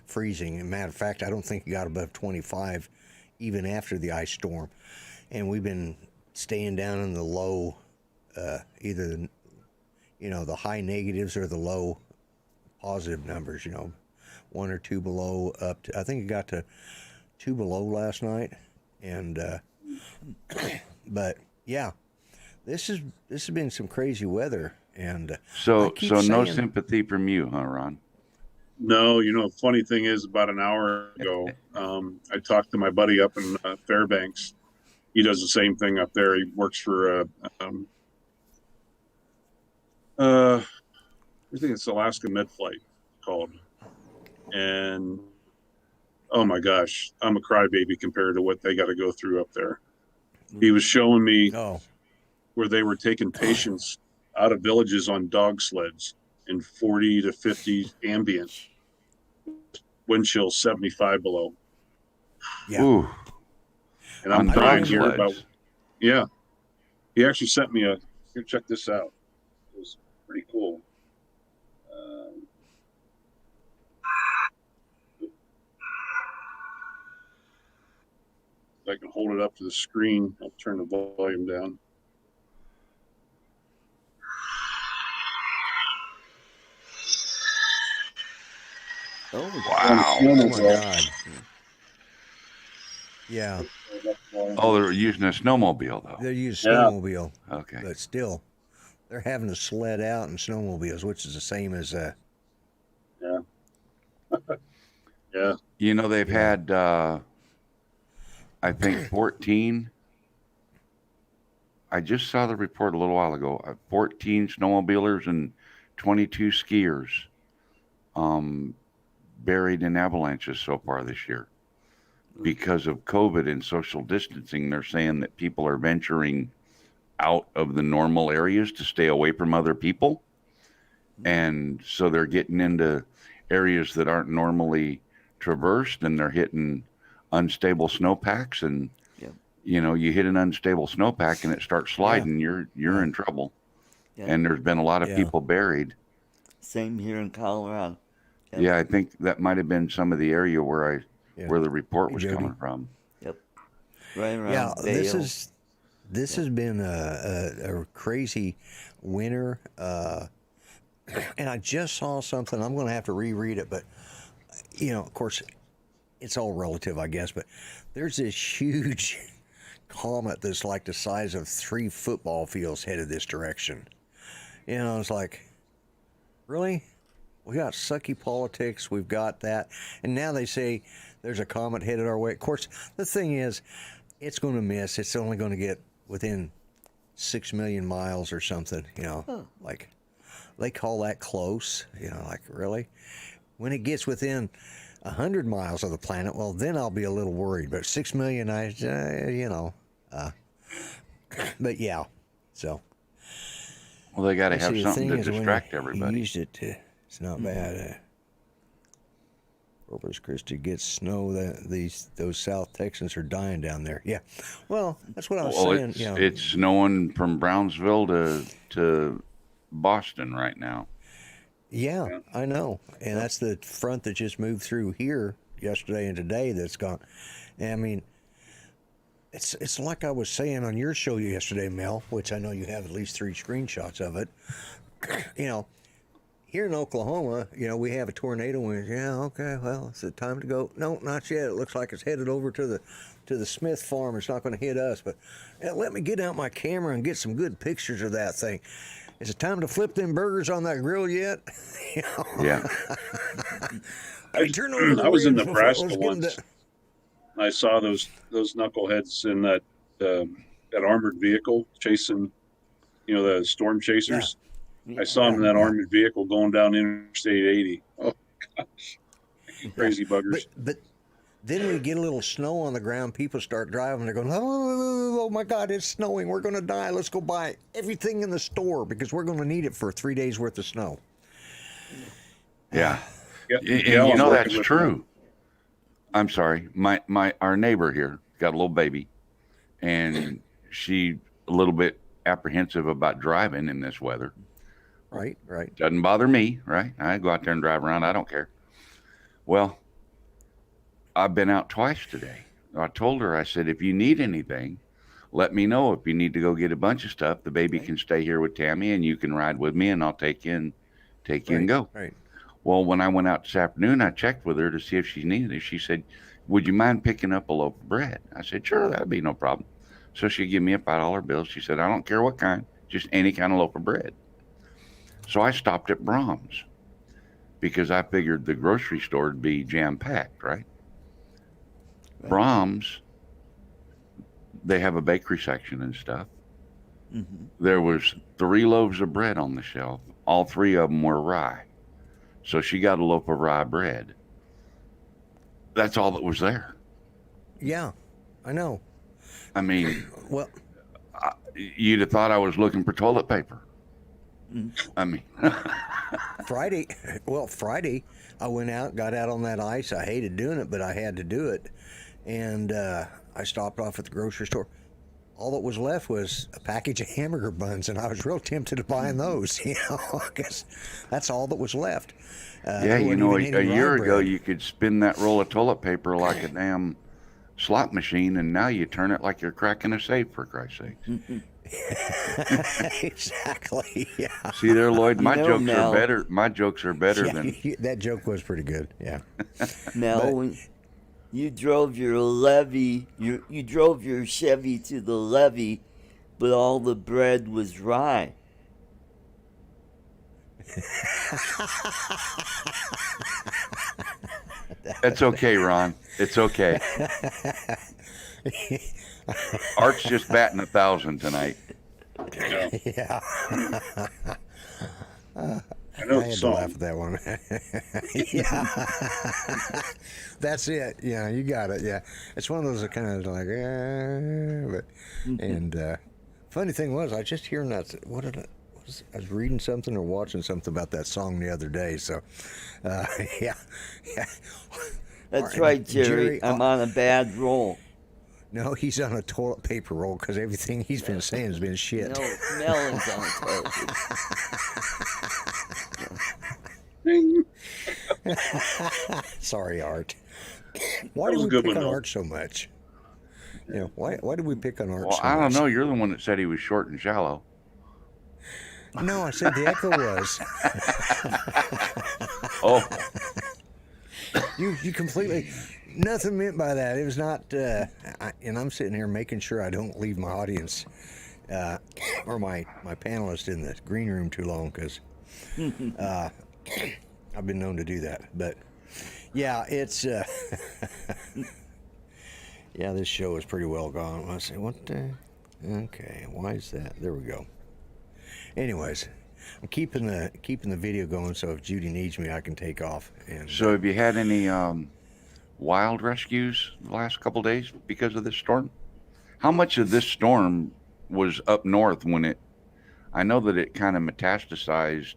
[SPEAKER 1] freezing. As a matter of fact, I don't think it got above 25 even after the ice storm. And we've been staying down in the low, either the high negatives or the low positive numbers. 1 or 2 below up to, I think it got to 2 below last night, and but yeah, this has been some crazy weather, and
[SPEAKER 3] So no sympathy from you, huh, Ron?
[SPEAKER 4] No, funny thing is, about an hour ago, I talked to my buddy up in Fairbanks. He does the same thing up there. He works for I think it's Alaska Mid-Flight called, and oh my gosh, I'm a crybaby compared to what they got to go through up there. He was showing me where they were taking patients out of villages on dog sleds in 40 to 50 ambient, wind chill 75 below.
[SPEAKER 1] Yeah.
[SPEAKER 3] Ooh.
[SPEAKER 4] And I'm
[SPEAKER 3] On
[SPEAKER 4] dying
[SPEAKER 3] dog
[SPEAKER 4] here
[SPEAKER 3] sleds.
[SPEAKER 4] about, yeah. He actually sent me here, check this out. It was pretty cool. If I can hold it up to the screen, I'll turn the volume down.
[SPEAKER 2] Oh,
[SPEAKER 3] Wow.
[SPEAKER 1] Oh my God. Yeah.
[SPEAKER 3] Oh, they're using a snowmobile though.
[SPEAKER 1] They use snowmobile,
[SPEAKER 3] Okay.
[SPEAKER 1] but still, they're having to sled out in snowmobiles, which is the same as
[SPEAKER 4] Yeah. Yeah.
[SPEAKER 3] They've had I think 14. I just saw the report a little while ago. 14 snowmobilers and 22 skiers buried in avalanches so far this year. Because of COVID and social distancing, they're saying that people are venturing out of the normal areas to stay away from other people. And so they're getting into areas that aren't normally traversed, and they're hitting unstable snowpacks. And, you hit an unstable snowpack and it starts sliding, you're in trouble.
[SPEAKER 2] yeah.
[SPEAKER 3] And there's been a lot of people buried.
[SPEAKER 2] Same here in Colorado. Yep.
[SPEAKER 3] Yeah, I think that might have been some of the area where the report was coming from.
[SPEAKER 2] Yep. Right around.
[SPEAKER 1] Yeah,
[SPEAKER 2] Vail.
[SPEAKER 1] this has been a crazy winter, and I just saw something. I'm going to have to reread it, but of course, it's all relative, I guess. But there's this huge comet that's like the size of 3 football fields headed this direction. It's like, really? We got sucky politics. We've got that, and now they say there's a comet headed our way. Of course, the thing is, it's going to miss. It's only going to get within 6 million miles or something. Like they call that close. Like really, when it gets within 100 miles of the planet, well, then I'll be a little worried. But 6 million, but yeah. So.
[SPEAKER 3] Well, they got to have
[SPEAKER 1] the
[SPEAKER 3] something
[SPEAKER 1] thing
[SPEAKER 3] to
[SPEAKER 1] is,
[SPEAKER 3] distract
[SPEAKER 1] when
[SPEAKER 3] everybody.
[SPEAKER 1] You used it to. It's not bad. Corpus Christi gets snow. Those South Texans are dying down there. Yeah, well, that's what I was saying.
[SPEAKER 3] It's snowing from Brownsville to Boston right now.
[SPEAKER 1] Yeah, I know, and that's the front that just moved through here yesterday and today. That's gone. And I mean, it's like I was saying on your show yesterday, Mel, which I know you have at least 3 screenshots of it. Here in Oklahoma, we have a tornado wind. Yeah, okay, well, it's the time to go. No, not yet. It looks like it's headed over to the Smith farm. It's not going to hit us, but let me get out my camera and get some good pictures of that thing. Is it time to flip them burgers on that grill yet?
[SPEAKER 3] Yeah.
[SPEAKER 4] I was in Nebraska once. I saw those knuckleheads in that armored vehicle chasing, the storm chasers.
[SPEAKER 2] Yeah.
[SPEAKER 4] I saw them in that armored vehicle going down Interstate 80. Oh gosh, crazy buggers!
[SPEAKER 1] But then we get a little snow on the ground. People start driving. They're going, oh my God, it's snowing. We're going to die. Let's go buy everything in the store because we're going to need it for 3 days worth of snow.
[SPEAKER 3] Yeah.
[SPEAKER 4] Yeah,
[SPEAKER 3] And that's true. I'm sorry. Our neighbor here, got a little baby, and she a little bit apprehensive about driving in this weather.
[SPEAKER 1] Right.
[SPEAKER 3] Doesn't bother me, right? I go out there and drive around. I don't care. Well, I've been out twice today. I told her, I said, if you need anything, let me know. If you need to go get a bunch of stuff, the baby can stay here with Tammy, and you can ride with me, and I'll take you and go.
[SPEAKER 1] Right.
[SPEAKER 3] Well, when I went out this afternoon, I checked with her to see if she needed it. She said, would you mind picking up a loaf of bread? I said, sure, that'd be no problem. So she gave me a $5 bill. She said, I don't care what kind, just any kind of loaf of bread. So I stopped at Brahms because I figured the grocery store would be jam-packed, right? Brahms, they have a bakery section and stuff.
[SPEAKER 2] Mm-hmm.
[SPEAKER 3] There was 3 loaves of bread on the shelf. All 3 of them were rye. So she got a loaf of rye bread. That's all that was there.
[SPEAKER 1] Yeah, I know.
[SPEAKER 3] I mean,
[SPEAKER 1] Well,
[SPEAKER 3] you'd have thought I was looking for toilet paper. I mean,
[SPEAKER 1] Friday, I went out, got out on that ice. I hated doing it, but I had to do it. And I stopped off at the grocery store. All that was left was a package of hamburger buns, and I was real tempted to buy those, because that's all that was left.
[SPEAKER 3] yeah, a year ago you could spin that roll of toilet paper like a damn slot machine, and now you turn it like you're cracking a safe, for Christ's sake.
[SPEAKER 1] Exactly. Yeah.
[SPEAKER 3] See there, Lloyd. My jokes
[SPEAKER 2] Mel,
[SPEAKER 3] are better. My jokes are better than
[SPEAKER 1] That joke was pretty good. Yeah.
[SPEAKER 2] Mel, when you drove your levee, you drove your Chevy to the levee, but all the bread was rye.
[SPEAKER 3] It's okay, Ron. It's okay. Art's just batting 1,000 tonight.
[SPEAKER 1] Yeah.
[SPEAKER 4] I know
[SPEAKER 1] I had to laugh at that one. Yeah. That's it. Yeah, you got it. Yeah. It's one of those that kind of like, but, and funny thing was, I just hearing that, I was reading something or watching something about that song the other day. So, yeah.
[SPEAKER 2] That's right, Jerry. I'm on a bad roll.
[SPEAKER 1] No, he's on a toilet paper roll because everything he's been saying has been shit.
[SPEAKER 2] No, Melon's on a toilet paper.
[SPEAKER 1] Sorry, Art. Why did we pick on Art so much? Why did we pick on Art so much?
[SPEAKER 3] Well, I don't know. You're the one that said he was short and shallow.
[SPEAKER 1] No, I said the echo was.
[SPEAKER 3] Oh.
[SPEAKER 1] You completely... Nothing meant by that. It was not... and I'm sitting here making sure I don't leave my audience or my panelists in the green room too long because I've been known to do that. But, yeah, it's... yeah, this show is pretty well gone. I say, what the... Okay, why is that? There we go. Anyways, I'm keeping the video going, so if Judy needs me, I can take off. And
[SPEAKER 3] So have you had any wild rescues the last couple days because of this storm? How much of this storm was up north when it... I know that it kind of metastasized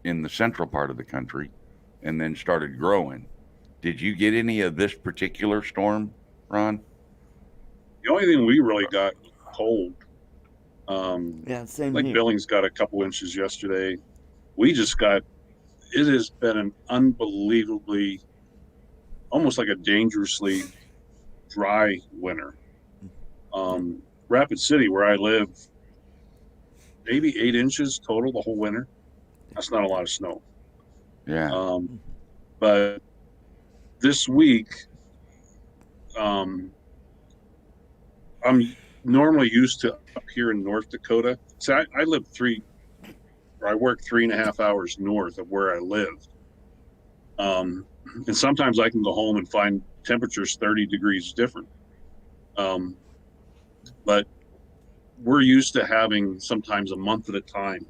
[SPEAKER 3] in the central part of the country and then started growing. Did you get any of this particular storm, Ron?
[SPEAKER 4] The only thing we really got was cold.
[SPEAKER 2] Yeah, same
[SPEAKER 4] Like
[SPEAKER 2] here.
[SPEAKER 4] Billings got a couple inches yesterday. We just got, it has been an unbelievably, almost like a dangerously dry winter. Rapid City, where I live, maybe 8 inches total the whole winter. That's not a lot of snow.
[SPEAKER 3] Yeah.
[SPEAKER 4] But this week, I'm normally used to up here in North Dakota. So I work 3.5 hours north of where I live. And sometimes I can go home and find temperatures 30 degrees different. But we're used to having sometimes a month at a time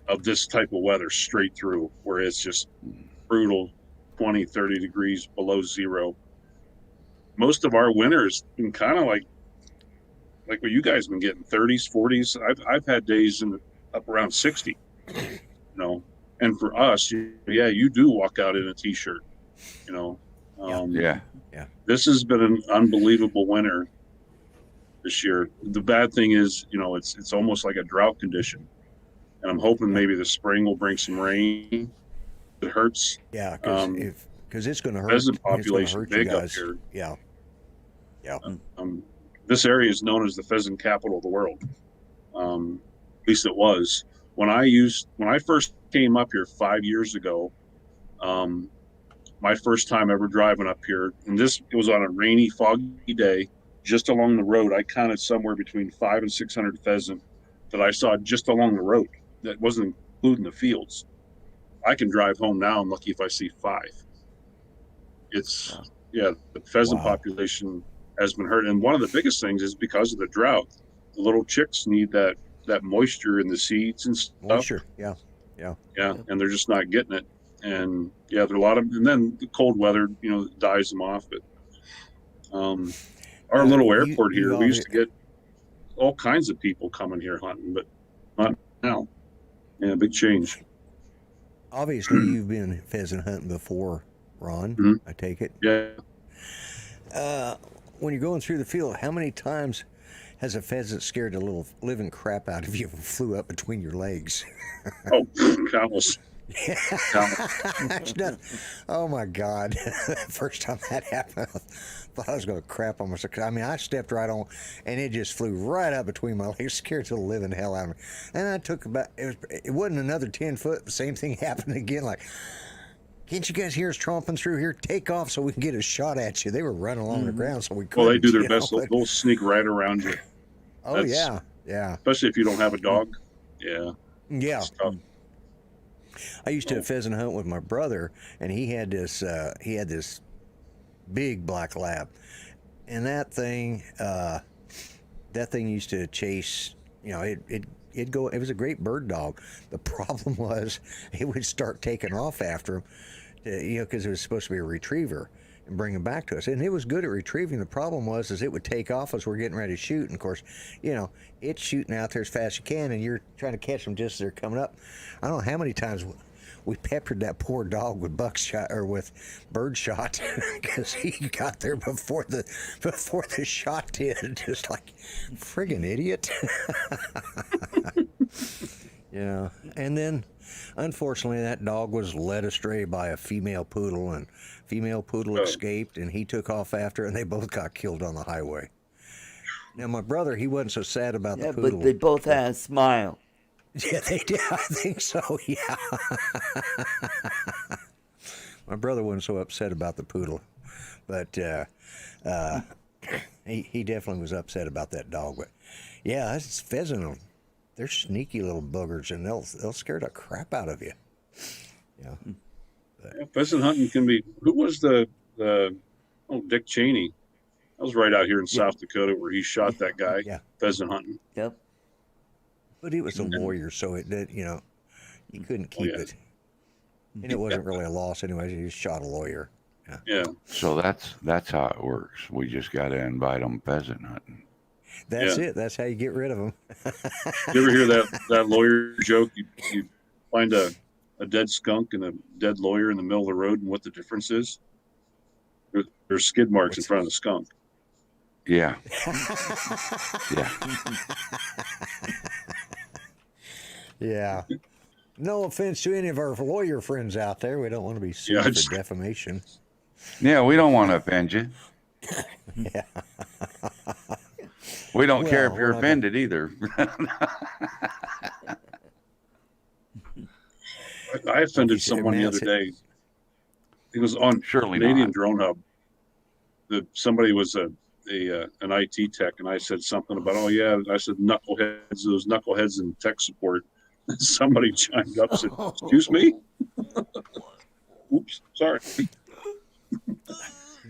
[SPEAKER 4] of this type of weather straight through, where it's just brutal, 20, 30 degrees below zero. Most of our winter has been kind of like what you guys have been getting, 30s, 40s. I've had days up around 60, And for us, you do walk out in a t-shirt,
[SPEAKER 3] Yeah.
[SPEAKER 4] This has been an unbelievable winter this year. The bad thing is, it's almost like a drought condition, and I'm hoping maybe the spring will bring some rain. It hurts.
[SPEAKER 1] Yeah,
[SPEAKER 4] Um,
[SPEAKER 1] because it's going to hurt.
[SPEAKER 4] Pheasant
[SPEAKER 1] It's going to
[SPEAKER 4] population
[SPEAKER 1] hurt you
[SPEAKER 4] big up
[SPEAKER 1] guys.
[SPEAKER 4] here.
[SPEAKER 1] Yeah. Yeah.
[SPEAKER 4] This area is known as the pheasant capital of the world. At least it was. When I first came up here 5 years ago, my first time ever driving up here, and it was on a rainy, foggy day, just along the road. I counted somewhere between 500 and 600 pheasant that I saw just along the road. That wasn't including the fields. I can drive home now. I'm lucky if I see 5. The pheasant population has been hurt, and one of the biggest things is because of the drought. The little chicks need that moisture in the seeds and stuff.
[SPEAKER 1] Moisture, yeah,
[SPEAKER 4] and they're just not getting it. And there are a lot of, and then the cold weather, dies them off. But our little airport here, we used to get all kinds of people coming here hunting, but not now. Yeah, big change.
[SPEAKER 1] Obviously, you've been pheasant hunting before, Ron.
[SPEAKER 4] Mhm.
[SPEAKER 1] I take it.
[SPEAKER 4] Yeah.
[SPEAKER 1] When you're going through the field, how many times has a pheasant scared the little living crap out of you and flew up between your legs?
[SPEAKER 4] Oh, countless.
[SPEAKER 1] Oh my God. First time that happened, I thought I was going to crap on myself. I mean, I stepped right on and it just flew right up between my legs, scared the living hell out of me. And I took it wasn't another 10 foot. The same thing happened again. Like, can't you guys hear us tromping through here? Take off so we can get a shot at you. They were running along the ground, so we couldn't.
[SPEAKER 4] Well, they do their best. They'll sneak right around you.
[SPEAKER 1] Oh, yeah.
[SPEAKER 4] Especially if you don't have a dog. Yeah.
[SPEAKER 1] Yeah. I used to pheasant hunt with my brother, and he had this big black lab, and that thing used to chase. It'd go. It was a great bird dog. The problem was it would start taking off after him, because it was supposed to be a retriever, and bring him back to us. And it was good at retrieving. The problem was is it would take off as we're getting ready to shoot, and of course, it's shooting out there as fast as you can, and you're trying to catch them just as they're coming up. I don't know how many times we peppered that poor dog with buckshot or with bird shot because he got there before the shot did. Just like friggin' idiot. And then unfortunately that dog was led astray by a female poodle, and female poodle escaped, and he took off after, and they both got killed on the highway. Now my brother, he wasn't so sad about the poodle.
[SPEAKER 2] But they both had a smile.
[SPEAKER 1] Yeah, they did. I think so, yeah. My brother wasn't so upset about the poodle, but he definitely was upset about that dog. But yeah, that's pheasant. They're sneaky little boogers, and they'll scare the crap out of you. Yeah.
[SPEAKER 4] Pheasant hunting can be. Who was the Dick Cheney? I was right out here in South Dakota where he shot that guy.
[SPEAKER 1] Yeah.
[SPEAKER 4] Pheasant hunting.
[SPEAKER 2] Yep.
[SPEAKER 1] But he was a lawyer, so it did. You couldn't keep it, and it wasn't really a loss anyway. He just shot a lawyer.
[SPEAKER 4] Yeah.
[SPEAKER 3] So that's how it works. We just got to invite them pheasant hunting.
[SPEAKER 1] That's it. That's how you get rid of them.
[SPEAKER 4] You ever hear that lawyer joke? You find a dead skunk and a dead lawyer in the middle of the road, and what the difference is? There's skid marks in front of the skunk.
[SPEAKER 3] Yeah. Yeah.
[SPEAKER 1] Yeah. No offense to any of our lawyer friends out there. We don't want to be sued for defamation.
[SPEAKER 3] Yeah, we don't want to offend you.
[SPEAKER 1] Yeah.
[SPEAKER 3] We don't care if you're offended either.
[SPEAKER 4] I offended someone the other day. It was on Canadian Drone Hub. Somebody was an IT tech, and I said something about, I said knuckleheads, those knuckleheads in tech support. Somebody chimed up and said, "Excuse me." Oops, sorry.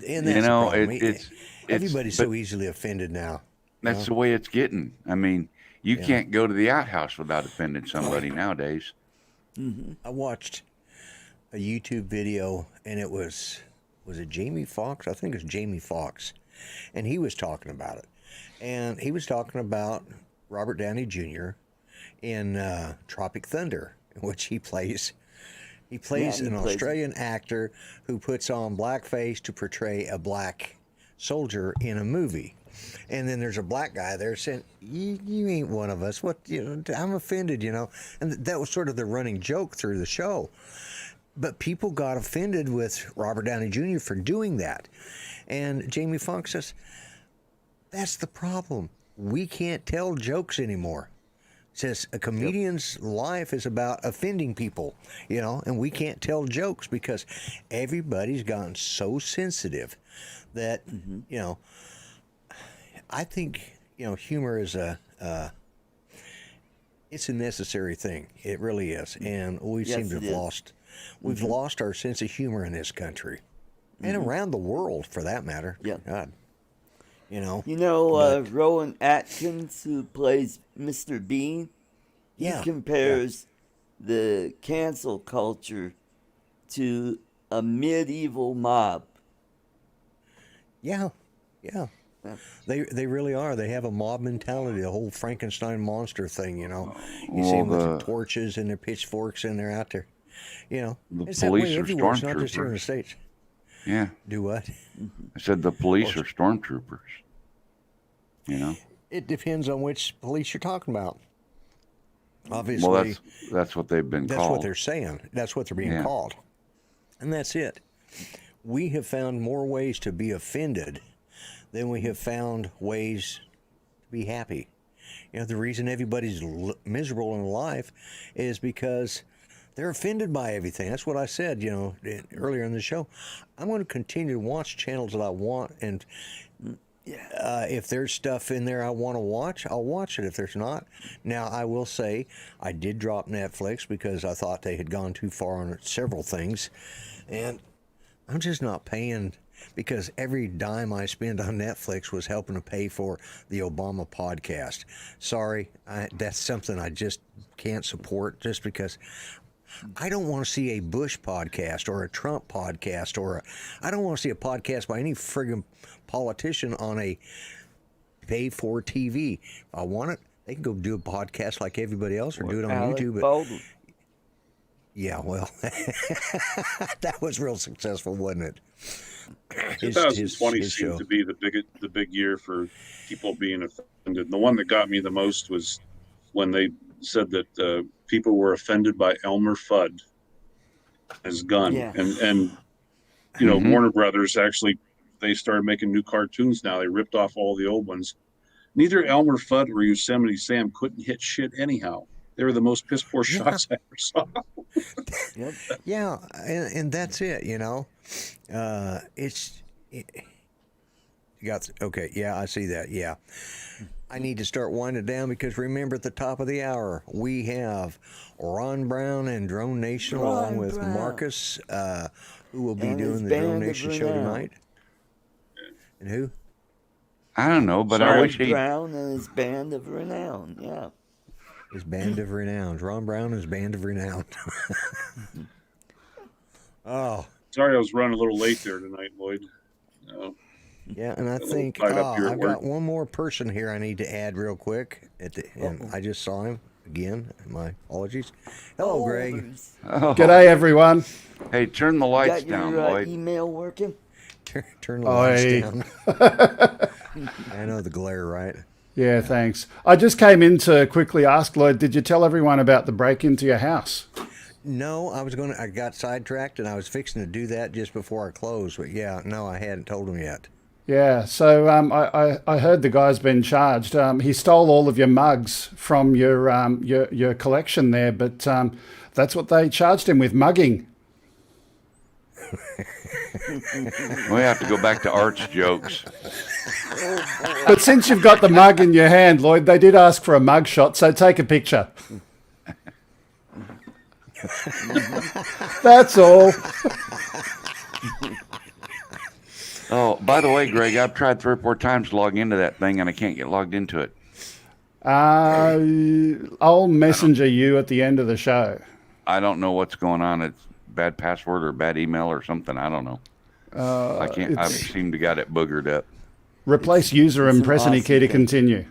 [SPEAKER 1] And that's everybody's so easily offended now.
[SPEAKER 3] That's the way it's getting. I mean, you can't go to the outhouse without offending somebody nowadays.
[SPEAKER 1] Mm-hmm. I watched a YouTube video, and it was it Jamie Foxx? I think it was Jamie Foxx, and he was talking about it. And he was talking about Robert Downey Jr. in Tropic Thunder, in which he plays, He plays
[SPEAKER 2] Yeah, he
[SPEAKER 1] an
[SPEAKER 2] plays-
[SPEAKER 1] Australian actor who puts on blackface to portray a black soldier in a movie. And then there's a black guy there saying, you ain't one of us. What, I'm offended, And that was sort of the running joke through the show. But people got offended with Robert Downey Jr. for doing that. And Jamie Foxx says, that's the problem. We can't tell jokes anymore. Says a comedian's life is about offending people, and we can't tell jokes because everybody's gotten so sensitive that, I think, humor is it's a necessary thing. It really is. And we seem to have we've lost our sense of humor in this country and around the world for that matter.
[SPEAKER 2] Yeah.
[SPEAKER 1] God.
[SPEAKER 2] Rowan Atkins, who plays Mr. Bean, he compares the cancel culture to a medieval mob.
[SPEAKER 1] Yeah. They really are. They have a mob mentality, the whole Frankenstein monster thing, You see them with their torches and their pitchforks and they're out there.
[SPEAKER 3] The
[SPEAKER 1] It's that
[SPEAKER 3] police
[SPEAKER 1] way
[SPEAKER 3] are
[SPEAKER 1] everywhere. It's not just here in the
[SPEAKER 3] stormtroopers.
[SPEAKER 1] States.
[SPEAKER 3] Yeah.
[SPEAKER 1] Do what?
[SPEAKER 3] I said the police are stormtroopers.
[SPEAKER 1] It depends on which police you're talking about. Obviously,
[SPEAKER 3] Well, that's what they've been
[SPEAKER 1] that's
[SPEAKER 3] called.
[SPEAKER 1] what they're saying. That's what they're being called. And that's it. We have found more ways to be offended than we have found ways to be happy. The reason everybody's miserable in life is because they're offended by everything. That's what I said, earlier in the show. I'm going to continue to watch channels that I want, and if there's stuff in there I want to watch, I'll watch it. If there's not, now I will say I did drop Netflix because I thought they had gone too far on several things, and I'm just not paying because every dime I spend on Netflix was helping to pay for the Obama podcast. Sorry, that's something I just can't support just because I don't want to see a Bush podcast or a Trump podcast I don't want to see a podcast by any friggin' politician on a pay-for TV. If I want it, they can go do a podcast like everybody else or do it on YouTube.
[SPEAKER 2] Baldwin.
[SPEAKER 1] Yeah, well, that was real successful, wasn't it?
[SPEAKER 4] 2020
[SPEAKER 1] his
[SPEAKER 4] seemed
[SPEAKER 1] show.
[SPEAKER 4] to be the big year for people being offended. The one that got me the most was when they said that people were offended by Elmer Fudd as Gunn, and Warner Brothers actually they started making new cartoons now. They ripped off all the old ones. Neither Elmer Fudd or Yosemite Sam couldn't hit shit anyhow. They were the most piss poor shots I ever saw.
[SPEAKER 1] Yeah, and that's it. Okay. Yeah, I see that. Yeah, I need to start winding down because remember at the top of the hour we have Ron Brown and Drone Nation along with Marcus, who will be doing the Drone Nation show tonight. And who?
[SPEAKER 3] I don't know, but I wish he.
[SPEAKER 2] Brown and his band of renown. Yeah.
[SPEAKER 1] His band of renown. Ron Brown and his band of renown. Oh.
[SPEAKER 4] Sorry, I was running a little late there tonight, Lloyd.
[SPEAKER 1] Yeah, and I think I've got one more person here I need to add real quick. And I just saw him again. My apologies. Hello, Greg.
[SPEAKER 3] Oh.
[SPEAKER 5] G'day, everyone.
[SPEAKER 3] Hey, turn the lights
[SPEAKER 2] Got your
[SPEAKER 3] down, Lloyd.
[SPEAKER 2] email working?
[SPEAKER 1] Turn the lights down. I know the glare, right?
[SPEAKER 5] Yeah, thanks. I just came in to quickly ask, Lloyd, did you tell everyone about the break into your house?
[SPEAKER 1] No, I got sidetracked and I was fixing to do that just before I closed. But yeah, no, I hadn't told him yet.
[SPEAKER 5] Yeah, so I heard the guy's been charged. He stole all of your mugs from your collection there, but that's what they charged him with, mugging.
[SPEAKER 3] We have to go back to Art's jokes.
[SPEAKER 5] But since you've got the mug in your hand, Lloyd, they did ask for a mug shot, so take a picture. That's all.
[SPEAKER 3] Oh, by the way, Greg, I've tried 3 or 4 times to log into that thing, and I can't get logged into it.
[SPEAKER 5] I'll messenger you at the end of the show.
[SPEAKER 3] I don't know what's going on. It's bad password or bad email or something. I don't know. I can't. I seem to got it boogered up.
[SPEAKER 5] Replace user and press any key to continue.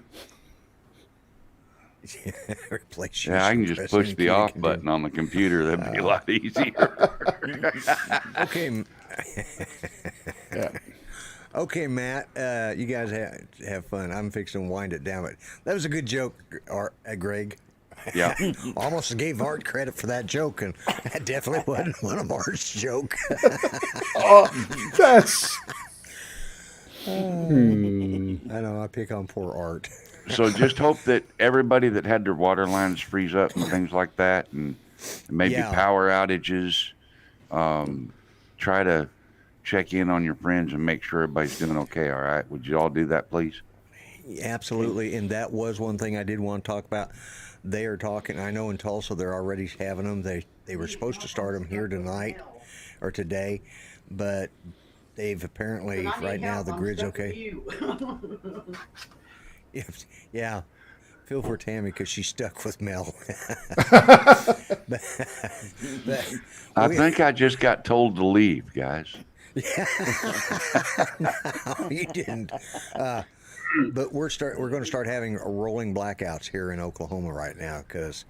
[SPEAKER 1] Replace
[SPEAKER 3] Yeah, I can just
[SPEAKER 1] pressing
[SPEAKER 3] push the off
[SPEAKER 1] continue.
[SPEAKER 3] button on the computer. That'd be a lot easier.
[SPEAKER 1] Okay,
[SPEAKER 5] Yeah.
[SPEAKER 1] okay, Matt. You guys have fun. I'm fixing to wind it down, but that was a good joke, Greg.
[SPEAKER 3] Yeah.
[SPEAKER 1] Almost gave Art credit for that joke, and that definitely wasn't one of Art's joke.
[SPEAKER 5] Oh, that's.
[SPEAKER 1] I know I pick on poor Art.
[SPEAKER 3] So just hope that everybody that had their water lines freeze up and things like that, and maybe
[SPEAKER 1] Yeah.
[SPEAKER 3] power outages, try to check in on your friends and make sure everybody's doing okay. All right. Would you all do that, please?
[SPEAKER 1] Absolutely, and that was one thing I did want to talk about. They are talking. I know in Tulsa they're already having them. They were supposed to start them here tonight or today, but they've apparently right now the grid's okay. Yeah, feel for Tammy because she's stuck with Mel. but
[SPEAKER 3] I think I just got told to leave, guys.
[SPEAKER 1] no, you didn't. But we're going to start having rolling blackouts here in Oklahoma right now because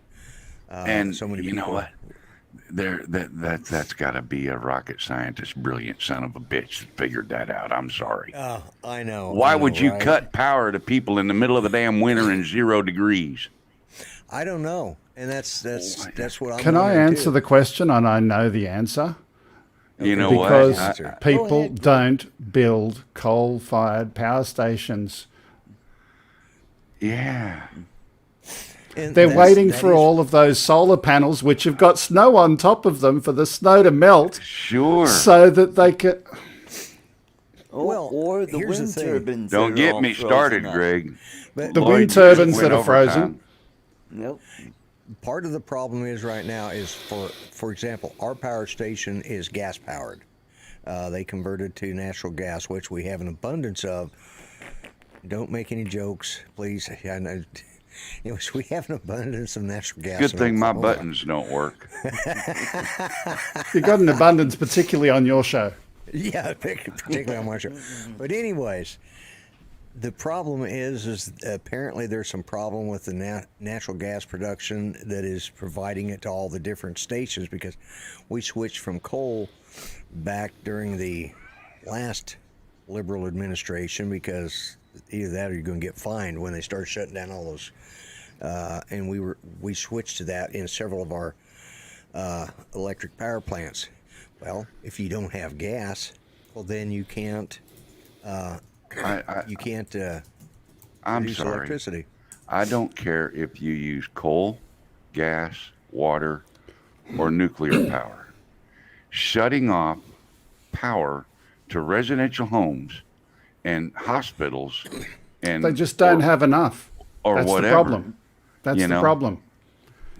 [SPEAKER 3] And
[SPEAKER 1] so many
[SPEAKER 3] you
[SPEAKER 1] people.
[SPEAKER 3] know what? That's got to be a rocket scientist, brilliant son of a bitch that figured that out. I'm sorry.
[SPEAKER 1] I know.
[SPEAKER 3] Why
[SPEAKER 1] I know,
[SPEAKER 3] would you
[SPEAKER 1] right?
[SPEAKER 3] cut power to people in the middle of the damn winter in 0 degrees?
[SPEAKER 1] I don't know, and that's what I'm.
[SPEAKER 5] Can I
[SPEAKER 1] wondering,
[SPEAKER 5] answer
[SPEAKER 1] too.
[SPEAKER 5] the question? And I know the answer.
[SPEAKER 3] You know
[SPEAKER 5] Because
[SPEAKER 3] what?
[SPEAKER 5] people
[SPEAKER 2] ahead.
[SPEAKER 5] don't build coal-fired power stations.
[SPEAKER 3] Yeah.
[SPEAKER 1] And
[SPEAKER 5] They're waiting
[SPEAKER 1] that
[SPEAKER 5] for
[SPEAKER 1] is-
[SPEAKER 5] all of those solar panels, which have got snow on top of them, for the snow to melt,
[SPEAKER 3] Sure.
[SPEAKER 5] so that they can.
[SPEAKER 1] Well,
[SPEAKER 2] or the
[SPEAKER 1] here's the
[SPEAKER 2] wind
[SPEAKER 1] thing.
[SPEAKER 2] turbines.
[SPEAKER 3] Don't
[SPEAKER 2] that are
[SPEAKER 3] get
[SPEAKER 2] all
[SPEAKER 3] me
[SPEAKER 2] frozen
[SPEAKER 3] started,
[SPEAKER 2] up.
[SPEAKER 3] Greg.
[SPEAKER 1] But
[SPEAKER 5] The
[SPEAKER 3] Lloyd
[SPEAKER 5] wind
[SPEAKER 3] just
[SPEAKER 5] turbines
[SPEAKER 3] went
[SPEAKER 5] that are
[SPEAKER 3] overtime.
[SPEAKER 5] frozen.
[SPEAKER 2] Nope.
[SPEAKER 1] part of the problem is right now is for example, our power station is gas powered. They converted to natural gas, which we have an abundance of. Don't make any jokes, please. I know. Anyways, we have an abundance of natural gas.
[SPEAKER 3] Good
[SPEAKER 1] in
[SPEAKER 3] thing my
[SPEAKER 1] Oklahoma.
[SPEAKER 3] buttons don't work.
[SPEAKER 5] You got an abundance, particularly on your show.
[SPEAKER 1] Yeah, particularly on my show. But anyways, the problem is apparently there's some problem with the natural gas production that is providing it to all the different stations, because we switched from coal back during the last liberal administration, because either that or you're going to get fined when they start shutting down all those. And we switched to that in several of our electric power plants. Well, if you don't have gas, well then you can't. You can't
[SPEAKER 3] I'm
[SPEAKER 1] produce
[SPEAKER 3] sorry.
[SPEAKER 1] electricity.
[SPEAKER 3] I don't care if you use coal, gas, water, or nuclear power. Shutting off power to residential homes and hospitals and
[SPEAKER 5] They just don't have enough.
[SPEAKER 3] or
[SPEAKER 5] That's
[SPEAKER 3] whatever.
[SPEAKER 5] the problem. That's
[SPEAKER 3] you
[SPEAKER 5] the
[SPEAKER 3] know?
[SPEAKER 5] problem.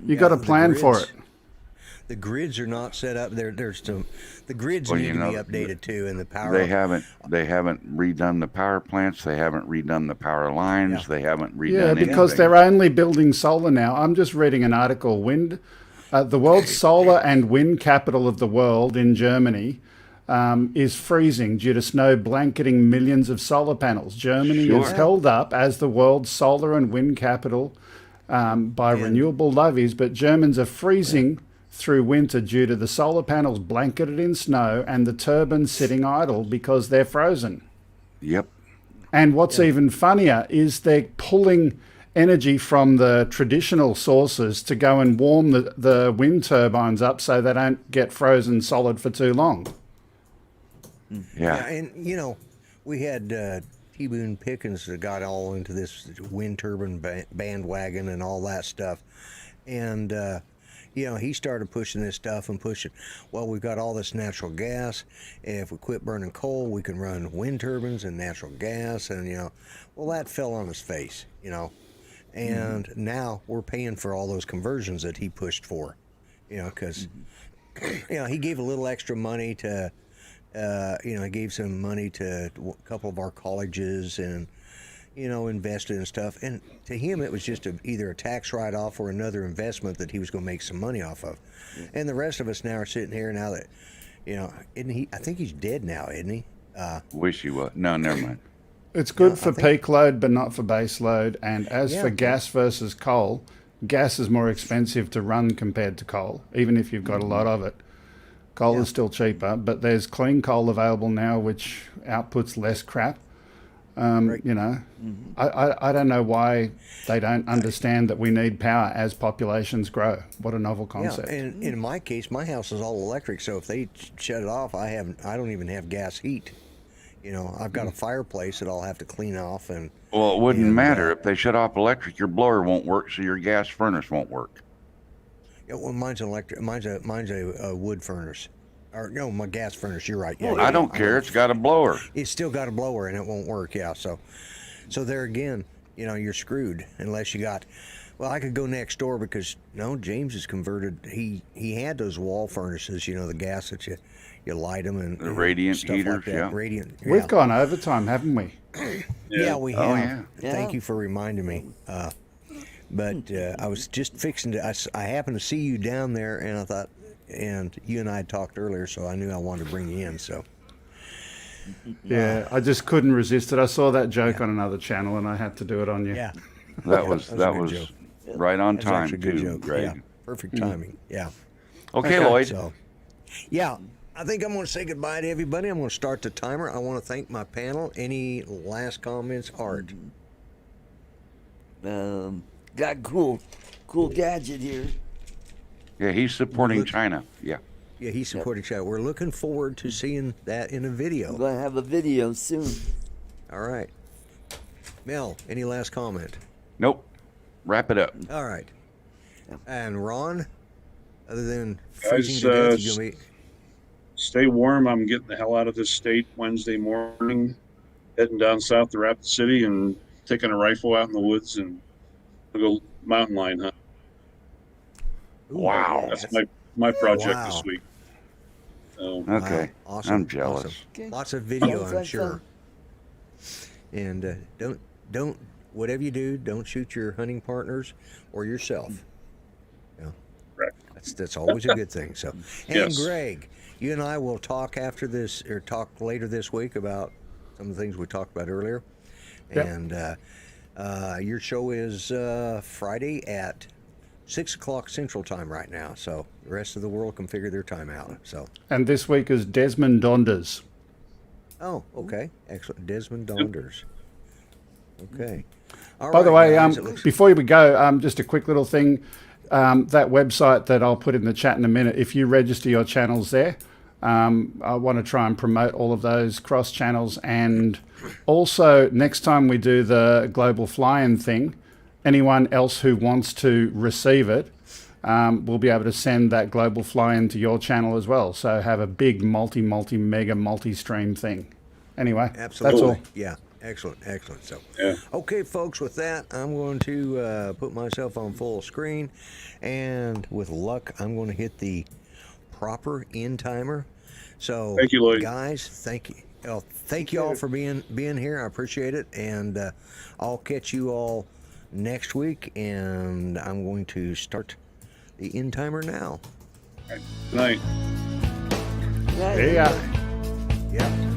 [SPEAKER 5] You got to
[SPEAKER 1] the
[SPEAKER 5] plan for
[SPEAKER 1] grids-
[SPEAKER 5] it.
[SPEAKER 1] The grids are not set up. There's some. The grids
[SPEAKER 3] Well,
[SPEAKER 1] need
[SPEAKER 3] you
[SPEAKER 1] to be
[SPEAKER 3] know,
[SPEAKER 1] updated too, and the power.
[SPEAKER 3] They haven't redone the power plants. They haven't redone the power lines.
[SPEAKER 1] Yeah.
[SPEAKER 3] They haven't redone
[SPEAKER 5] Yeah, because
[SPEAKER 3] anything.
[SPEAKER 5] they're only building solar now. I'm just reading an article. The world's solar and wind capital of the world in Germany is freezing due to snow blanketing millions of solar panels. Germany is
[SPEAKER 3] Sure.
[SPEAKER 5] held up as the world's solar and wind capital by renewable levies, but Germans are freezing through winter due to the solar panels blanketed in snow and the turbines sitting idle because they're frozen.
[SPEAKER 3] Yep.
[SPEAKER 5] And what's even funnier is they're pulling energy from the traditional sources to go and warm the wind turbines up so they don't get frozen solid for too long.
[SPEAKER 1] Yeah,
[SPEAKER 3] Yeah.
[SPEAKER 1] and we had T. Boone Pickens that got all into this wind turbine bandwagon and all that stuff, and he started pushing this stuff and pushing. Well, we've got all this natural gas. If we quit burning coal, we can run wind turbines and natural gas, and well, that fell on his face, and now we're paying for all those conversions that he pushed for, because he gave a little extra money to. He gave some money to a couple of our colleges and, invested in stuff. And to him, it was just either a tax write-off or another investment that he was going to make some money off of. And the rest of us now are sitting here now that, isn't he? I think he's dead now, isn't he?
[SPEAKER 3] Wish he was. No, never mind.
[SPEAKER 5] It's good
[SPEAKER 1] I
[SPEAKER 5] for
[SPEAKER 1] think-
[SPEAKER 5] peak load, but not for base load. And as
[SPEAKER 1] Yeah.
[SPEAKER 5] for gas versus coal, gas is more expensive to run compared to coal, even if you've got a lot of it. Coal
[SPEAKER 1] Yeah.
[SPEAKER 5] is still cheaper, but there's clean coal available now, which outputs less crap.
[SPEAKER 1] Right.
[SPEAKER 5] You know, I don't know why they don't understand that we need power as populations grow. What a novel concept.
[SPEAKER 1] Yeah, and in my case, my house is all electric, so if they shut it off, I don't even have gas heat. You know, I've got a fireplace that I'll have to clean off, and
[SPEAKER 3] Well, it wouldn't
[SPEAKER 1] And,
[SPEAKER 3] matter if they shut off electric. Your blower won't work, so your gas furnace won't work.
[SPEAKER 1] yeah, well, mine's an electric. Mine's a wood furnace, or no, my gas furnace. You're right. Yeah,
[SPEAKER 3] I don't care. It's got a blower.
[SPEAKER 1] It's still got a blower and it won't work. Yeah, so there again, you know, you're screwed unless you got. Well, I could go next door because no, James is converted. He had those wall furnaces, you know, the gas that you light them and
[SPEAKER 3] The radiant
[SPEAKER 1] stuff
[SPEAKER 3] heaters,
[SPEAKER 1] like that.
[SPEAKER 3] yeah.
[SPEAKER 1] Radiant. Yeah.
[SPEAKER 5] We've gone overtime, haven't we?
[SPEAKER 1] Yeah, we have.
[SPEAKER 3] Oh, yeah.
[SPEAKER 1] Thank
[SPEAKER 2] Yeah.
[SPEAKER 1] you for reminding me. But I was just fixing to. I happened to see you down there, and I thought, and you and I had talked earlier, so I knew I wanted to bring you in. So
[SPEAKER 5] Yeah, I just couldn't resist it. I saw that joke on another channel, and I had to do it on you.
[SPEAKER 1] yeah,
[SPEAKER 3] That was
[SPEAKER 1] a
[SPEAKER 3] that
[SPEAKER 1] good
[SPEAKER 3] was
[SPEAKER 1] joke.
[SPEAKER 3] right on
[SPEAKER 1] That's
[SPEAKER 3] time
[SPEAKER 1] actually a good
[SPEAKER 3] too,
[SPEAKER 1] joke.
[SPEAKER 3] Greg.
[SPEAKER 1] Yeah, perfect timing. Yeah.
[SPEAKER 3] Okay,
[SPEAKER 5] Okay.
[SPEAKER 3] Lloyd.
[SPEAKER 1] So, yeah, I think I'm going to say goodbye to everybody. I'm going to start the timer. I want to thank my panel. Any last comments, Art?
[SPEAKER 2] Got cool gadget here.
[SPEAKER 3] Yeah, he's supporting
[SPEAKER 1] Look-
[SPEAKER 3] China. Yeah.
[SPEAKER 1] Yeah, he's supporting Chad. We're looking forward to seeing that in a
[SPEAKER 2] I'm
[SPEAKER 1] video.
[SPEAKER 2] gonna have a video soon.
[SPEAKER 1] All right. Mel, any last comment?
[SPEAKER 3] Nope. Wrap it up.
[SPEAKER 1] All right. And Ron, other than
[SPEAKER 4] Guys,
[SPEAKER 1] freezing to death, you're going to be.
[SPEAKER 4] Stay warm. I'm getting the hell out of this state Wednesday morning, heading down south to Rapid City and taking a rifle out in the woods and go mountain lion hunt.
[SPEAKER 3] Wow.
[SPEAKER 4] That's my project
[SPEAKER 1] Wow.
[SPEAKER 4] this week. So,
[SPEAKER 3] Okay.
[SPEAKER 1] Wow, awesome,
[SPEAKER 3] I'm jealous.
[SPEAKER 1] awesome.
[SPEAKER 2] Okay.
[SPEAKER 1] Lots of video,
[SPEAKER 2] Sounds
[SPEAKER 1] I'm
[SPEAKER 2] like
[SPEAKER 1] sure. And don't whatever you do, don't shoot your hunting partners or yourself. Yeah,
[SPEAKER 4] correct.
[SPEAKER 1] that's always a good thing. So, and
[SPEAKER 4] Yes.
[SPEAKER 1] Greg, you and I will talk after this, or talk later this week about some of the things we talked about earlier.
[SPEAKER 5] Yep.
[SPEAKER 1] And your show is Friday at 6 o'clock Central Time right now. So the rest of the world can figure their time out. So.
[SPEAKER 5] And this week is Desmond Donders.
[SPEAKER 1] Oh, okay. Excellent. Desmond Donders. Okay. All
[SPEAKER 5] By the
[SPEAKER 1] right,
[SPEAKER 5] way,
[SPEAKER 1] guys, it looks-
[SPEAKER 5] before we go, just a quick little thing. That website that I'll put in the chat in a minute, if you register your channels there, I want to try and promote all of those cross channels. And also, next time we do the global fly-in thing, anyone else who wants to receive it, we'll be able to send that global fly-in to your channel as well. So have a big mega multi-stream thing. Anyway,
[SPEAKER 1] Absolutely.
[SPEAKER 5] that's all.
[SPEAKER 1] Yeah. Excellent. Excellent. So,
[SPEAKER 4] Yeah.
[SPEAKER 1] okay, folks, with that, I'm going to put myself on full screen. And with luck, I'm going to hit the proper end timer. So,
[SPEAKER 4] Thank you, Lloyd.
[SPEAKER 1] guys, thank you. Thank you all for being here. I appreciate it. And I'll catch you all next week. And I'm going to start the end timer now.
[SPEAKER 4] Good night.
[SPEAKER 5] There you go.
[SPEAKER 1] Yeah.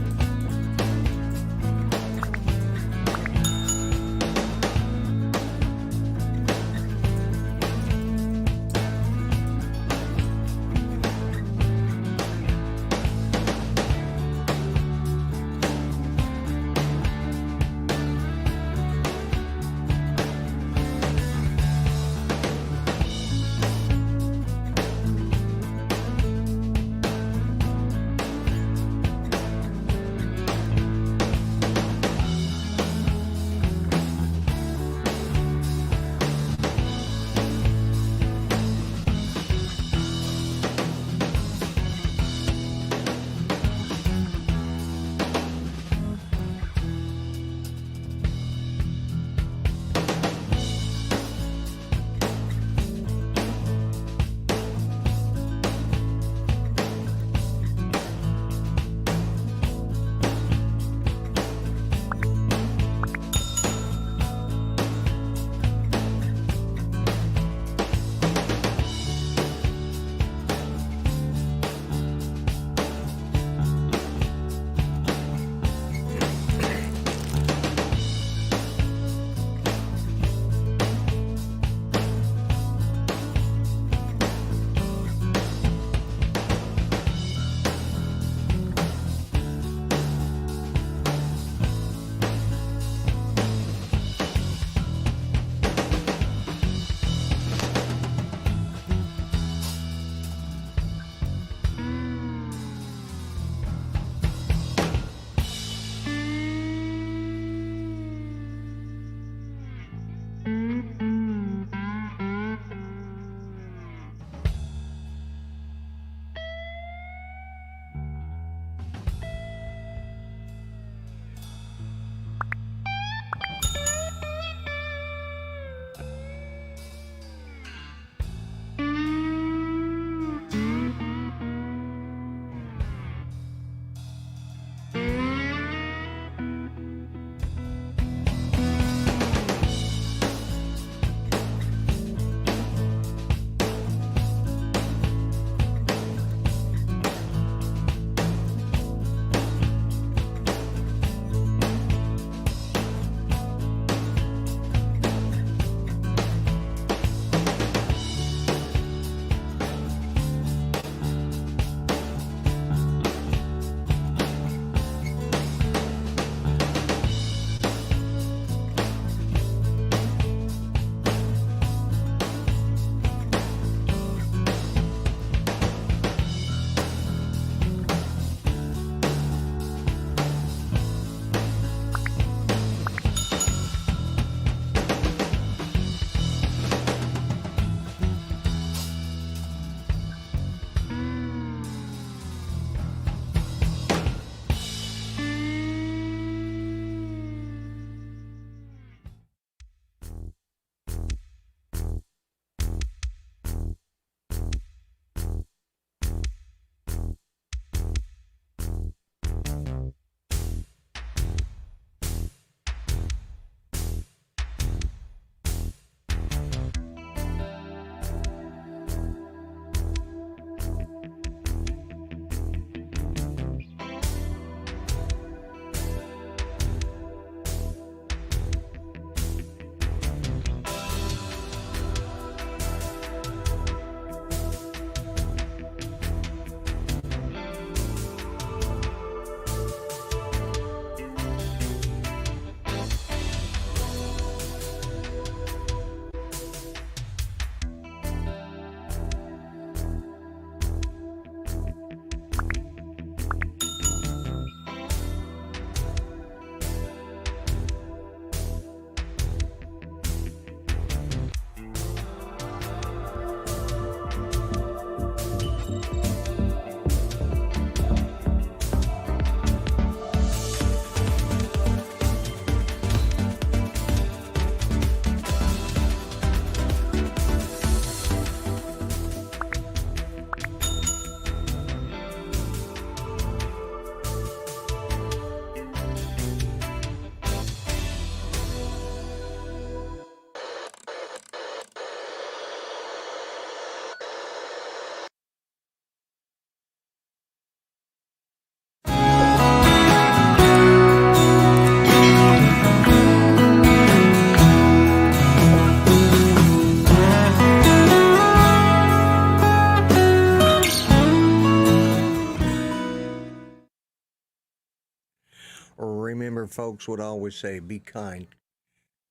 [SPEAKER 1] folks, what I always say, be kind.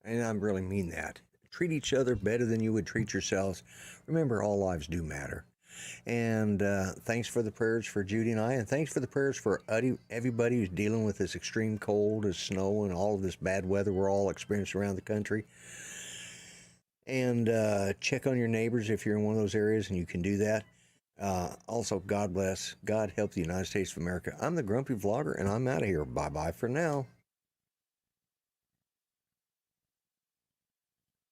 [SPEAKER 1] And I really mean that. Treat each other better than you would treat yourselves. Remember, all lives do matter. And thanks for the prayers for Judy and I, and thanks for the prayers for everybody who's dealing with this extreme cold, this snow, and all of this bad weather we're all experiencing around the country. And check on your neighbors if you're in one of those areas, and you can do that. Also, God bless. God help the United States of America. I'm the Grumpy Vlogger, and I'm out of here. Bye-bye for now.